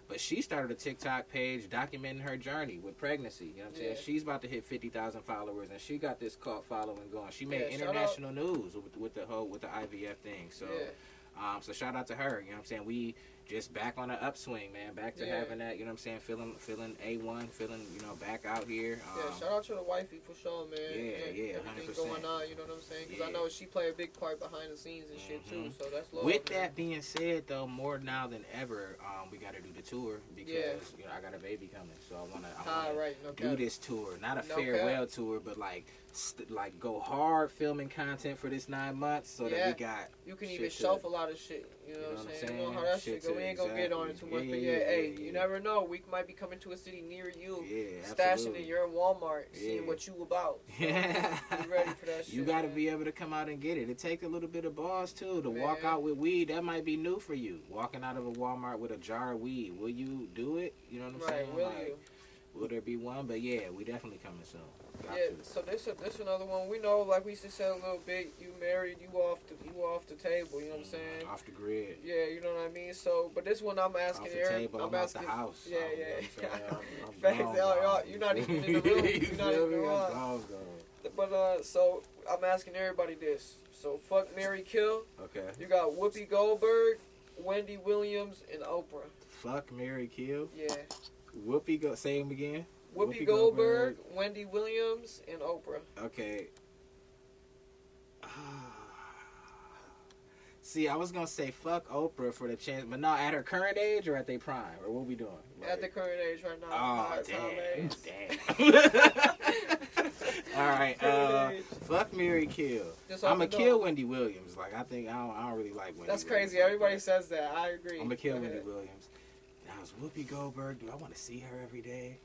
But she started a TikTok page documenting her journey with pregnancy. You know what I'm saying? She's about to hit 50,000 followers, and she got this cult following going. She made international news with the IVF thing. So, so shout out to her. You know what I'm saying? We just back on the upswing, man. Back to having that. You know what I'm saying? Feeling A1, feeling back out here. Shout out to the wifey for sure, man. Yeah, 100%. Everything going on, you know what I'm saying? Because I know she played a big part behind the scenes and shit too. So that's love. With that being said, though, more now than ever, we got to do the tour because I got a baby coming, so I want to do this tour, not a farewell tour, but like go hard filming content for this 9 months, so that we got. You can even shelf a lot of shit. You know what I'm saying? You know how that shit go. We ain't gonna get on it too much, but you never know. We might be coming to a city near you, stashing it. You're in Walmart, seeing what you about. So be ready for that shit. You got to be able to come out and get it. It takes a little bit of balls too to walk out with weed. That might be new for you. Walking out of a Walmart with a jar of weed. Will you do it? You know what I'm saying? Will you? Will there be one? But yeah, we definitely coming soon. So this another one. We know, like we said a little bit, you married, you off the table, you know what I'm saying? Off the grid. Yeah, you know what I mean? So, but this one I'm asking Eric. I'm asking the house. Yeah. You're not even in the room. You're not even in the room. But so I'm asking everybody this. So fuck, marry, kill. Okay. You got Whoopi Goldberg, Wendy Williams, and Oprah. Fuck, marry, kill. Yeah. Whoopi, say him again. Whoopi Goldberg, Wendy Williams, and Oprah. Okay. See, I was gonna say fuck Oprah for the chance, but no, at her current age or at their prime, or what we doing? Like, at the current age right now. Oh, damn. All right, fuck, marry, kill. I'm gonna kill Wendy Williams. Like I don't really like Wendy. That's crazy. Williams. Everybody says that. I agree. I'm gonna kill Wendy Williams. Now is Whoopi Goldberg. Do I want to see her every day?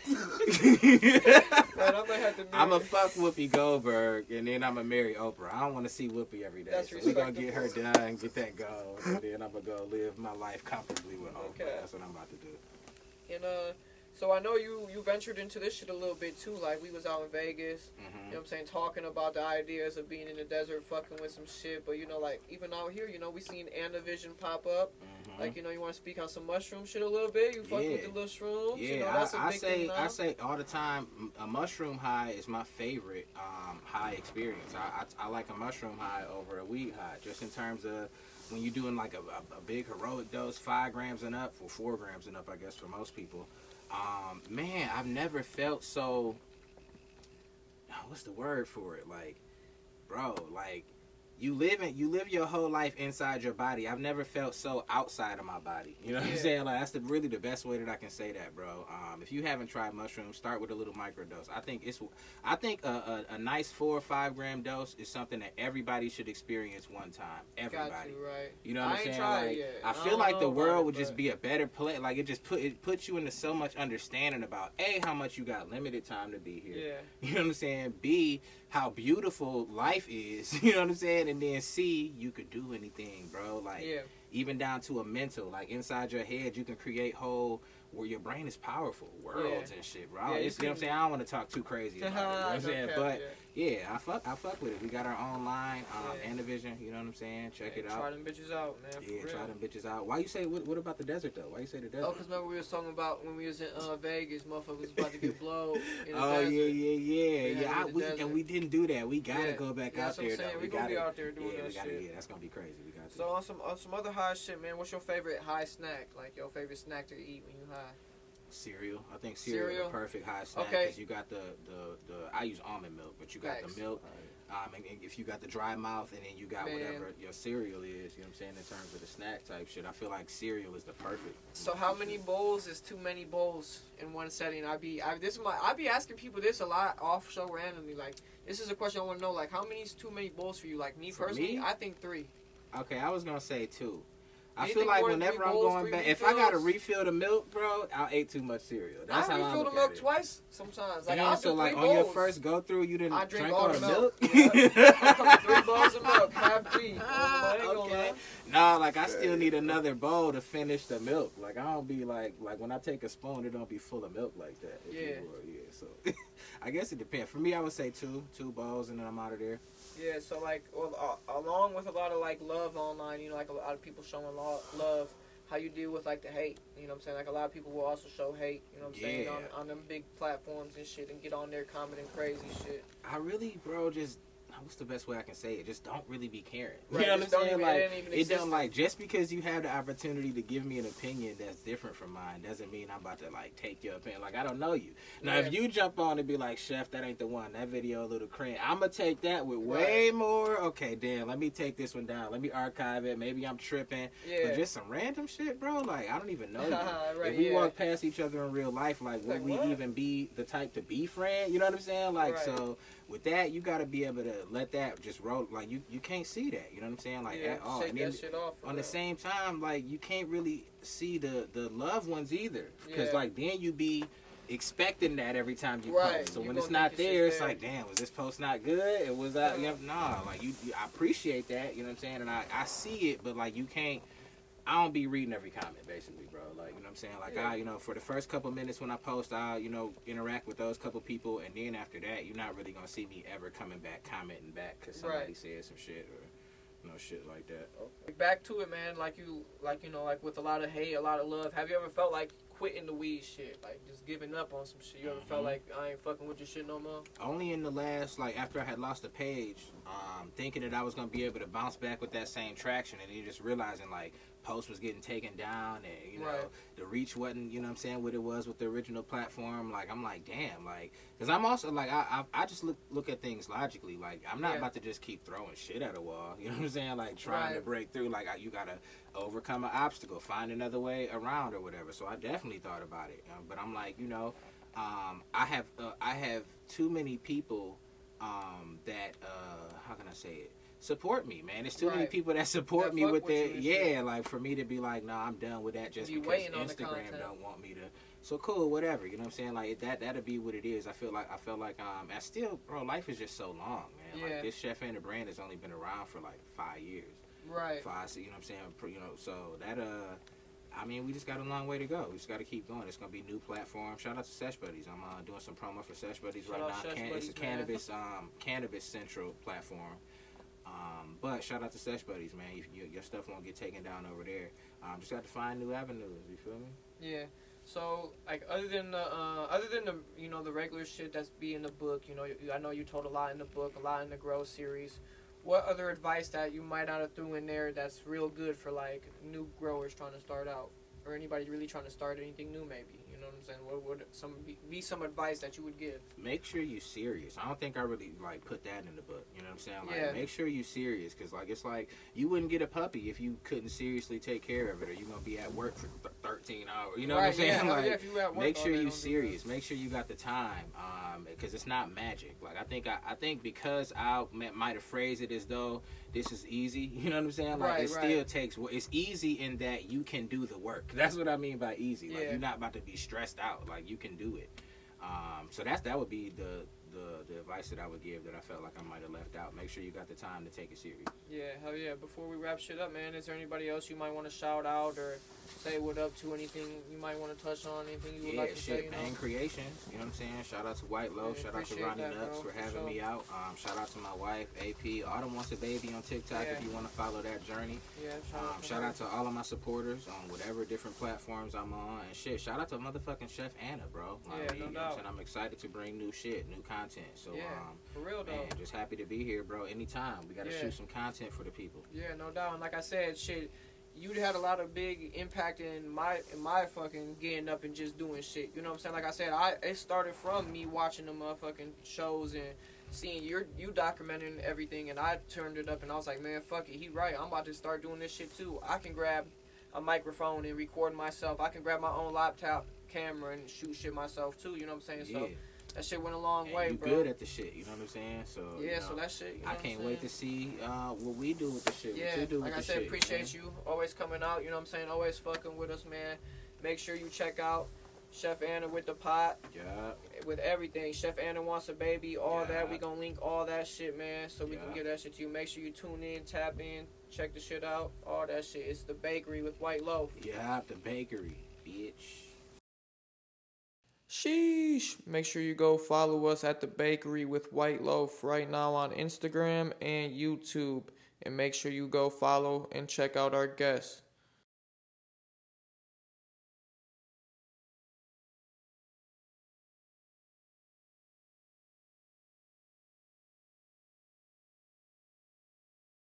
Man, I'm gonna fuck Whoopi Goldberg and then I'm gonna marry Oprah. I don't want to see Whoopi every day. So we're gonna get her done, get that goal, and then I'm gonna go live my life comfortably with Oprah. That's what I'm about to do. And so I know you ventured into this shit a little bit too. Like we was out in Vegas, you know what I'm saying, talking about the ideas of being in the desert, fucking with some shit. But like even out here, we seen Anavision pop up. Like you want to speak on some mushroom shit a little bit. You fuck with the little shrooms. Yeah, that's a big thing now. I say all the time, a mushroom high is my favorite high experience. I like a mushroom high over a weed high, just in terms of when you're doing like a big heroic dose, 5 grams and up, or 4 grams and up, I guess for most people. Man, I've never felt so. What's the word for it? Like, bro, like you live your whole life inside your body. I've never felt so outside of my body. You know what I'm saying? Like that's really the best way that I can say that, bro. If you haven't tried mushrooms, start with a little microdose. I think a nice 4 or 5 gram dose is something that everybody should experience one time. Everybody, got you, right? You know what I'm saying? Tried yet. I feel like the world would just be a better place. Like it puts you into so much understanding about A, how much you got limited time to be here. Yeah. You know what I'm saying? B, how beautiful life is. You know what I'm saying? And then C, you could do anything, bro. Like even down to a mental, like inside your head, you can create whole where your brain is powerful, worlds and shit, bro. You know what I'm saying? I don't want to talk too crazy about it. You know what I'm saying? But I fuck with it. We got our own line, Anavision, you know what I'm saying? Check it out. Try them bitches out, man. Try them bitches out. Why you say, what about the desert though? Why you say the desert? Oh, because remember we was talking about when we was in Vegas, motherfuckers was about to get blowed in the desert. Yeah. We didn't do that. We gotta go back out there though. We gonna be out there doing that shit. Yeah, that's gonna be crazy. We got to. So on some other high shit, man, what's your favorite high snack? Like your favorite snack to eat when you high? Cereal. I think cereal is the perfect high snack because you got the I use almond milk, but you got the milk. And if you got the dry mouth and then you got whatever your cereal is, you know what I'm saying, in terms of the snack type shit, I feel like cereal is the perfect. So how many bowls is too many bowls in one setting? I be asking people this a lot off show randomly. Like this is a question I want to know. Like how many is too many bowls for you? Like me personally, I think 3. Okay, I was gonna say 2. I Anything feel like more than whenever 3 I'm bowls, going 3 back, if I gotta refills? refill the milk, bro, I'll eat too much cereal. That's I how I refill look the milk at it. twice sometimes. Like Damn, I'll do so like 3 on your bowls. first go through, you didn't I drink drink all all the the milk. milk. Yeah. I come with 3 bowls of milk, half beef. I ain't gonna Okay. lie. No, like I still need another bowl to finish the milk. Like I don't be like when I take a spoon, it don't be full of milk like that. If Yeah. you will. Yeah. So I guess it depends. For me, I would say two bowls, and then I'm out of there. Yeah, so like, well, along with a lot of like love online, like a lot of people showing love, how you deal with like the hate, what I'm saying? Like a lot of people will also show hate, what I'm saying, on them big platforms and shit, and get on there commenting crazy shit. I really, bro, just what's the best way I can say it? Just don't really be caring. Right, You know what I'm saying? Like it don't like just because you have the opportunity to give me an opinion that's different from mine doesn't mean I'm about to like take your opinion. Like I don't know you. Now if you jump on and be like, Chef, that ain't the one. That video a little cringe. I'ma take that with way more. Okay, damn. Let me take this one down. Let me archive it. Maybe I'm tripping. Yeah. But just some random shit, bro. Like I don't even know you. Right, if we walk past each other in real life, like would we what? even be the type to be friends? You know what I'm saying? Like Right. so. With that, you got to be able to let that just roll. Like, you can't see that. You know what I'm saying? Like, at all. Shake And then that shit off. on the same time, like, you can't really see the loved ones either. Because, Yeah. like, then you be expecting that every time you Right. post. So You when gonna it's not think it's there, just it's there. like, damn, was this post not good? It was that, nah. Like, I appreciate that. You know what I'm saying? And I see it, but, like, you can't. I don't be reading every comment, basically, bro. Like, you know what I'm saying? Like, for the first couple minutes when I post, I'll, interact with those couple people. And then after that, you're not really going to see me ever coming back, commenting back because somebody said some shit or, shit like that. Okay. Back to it, man. Like with a lot of hate, a lot of love. Have you ever felt like quitting the weed shit? Like, just giving up on some shit? You ever felt like, I ain't fucking with your shit no more? Only in the last, like, after I had lost the page, thinking that I was going to be able to bounce back with that same traction. And then just realizing, like, post was getting taken down and the reach wasn't what it was with the original platform. Like I'm like damn, like because I'm also like I just look at things logically. Like I'm not about to just keep throwing shit at a wall, you know what I'm saying, like trying to break through. Like you gotta overcome an obstacle, find another way around or whatever. So I definitely thought about it, but I'm like I have too many people that how can I say it, support me, man. It's too many people that support me with it. Like for me to be like, nah, I'm done with that just because Instagram don't want me to. So cool, whatever. You know what I'm saying? Like that'll be what it is. I felt like I still, bro, life is just so long, man. Like this Chef and the brand has only been around for like 5 years. Right. 5, you know what I'm saying? So that I mean, we just got a long way to go. We just got to keep going. It's gonna be new platforms. Shout out to Sesh Buddies. I'm doing some promo for Sesh Buddies right now. It's a cannabis central platform. But shout out to Sesh Buddies, man. Your stuff won't get taken down over there. Just got to find new avenues. You feel me? Yeah. So like other than the the regular shit that's be in the book, I know you told a lot in the book, a lot in the Grow series. What other advice that you might not have threw in there that's real good for like new growers trying to start out, or anybody really trying to start anything new, maybe? You know what I'm saying? What would some advice that you would give? Make sure you're serious. I don't think I really like put that in the book. You know what I'm saying? Like make sure you're serious, because like it's like you wouldn't get a puppy if you couldn't seriously take care of it, or you're gonna be at work for 13 hours. You know what I'm saying? Yeah, like if you at work make sure all day, you're serious. Make sure you got the time, because it's not magic. Like I think because I might have phrased it as though this is easy. You know what I'm saying? Like still takes. It's easy in that you can do the work. That's what I mean by easy. Like you're not about to be stressed out. Like you can do it. So that would be the advice that I would give that I felt like I might have left out. Make sure you got the time to take it serious. Yeah, hell yeah. Before we wrap shit up, man, is there anybody else you might want to shout out or say what up to? Anything you might want to touch on? Anything you would like to say? And Creations, you know what I'm saying? Shout out to Whiteloaf. Shout out to Ronnie Nuts for having me out. Shout out to my wife, AP. Autumn Wants a Baby on TikTok if you want to follow that journey. Yeah, shout out to all of my supporters on whatever different platforms I'm on. And shit, shout out to motherfucking Chef Anna, bro. Yeah, no doubt. I'm excited to bring new shit, new content. So, for real though. Man, just happy to be here, bro. Anytime. We got to shoot some content for the people. Yeah, no doubt. And like I said, shit, you had a lot of big impact in my fucking getting up and just doing shit. You know what I'm saying? Like I said, it started from me watching the motherfucking shows and seeing you documenting everything, and I turned it up and I was like, man, fuck it, he right. I'm about to start doing this shit too. I can grab a microphone and record myself. I can grab my own laptop camera and shoot shit myself too. You know what I'm saying? So That shit went a long And way, you bro. good at the shit, you know what I'm saying? So Yeah, you know, so that shit, you know I what can't I'm wait to saying? see what we do with the shit. Yeah, what you do like with I the said, shit, appreciate man. you always coming out, you know what I'm saying? Always fucking with us, man. Make sure you check out Chef Anna with the pot. Yeah. With everything. Chef Anna wants a baby, all that. Yeah. We gonna link all that shit, man, so we can Yeah. give that shit to you. Make sure you tune in, tap in, check the shit out, all that shit. It's the bakery with Whiteloaf. Yeah, the bakery, bitch. Sheesh. Make sure you go follow us at the bakery with Whiteloaf right now on Instagram and YouTube. And make sure you go follow and check out our guests.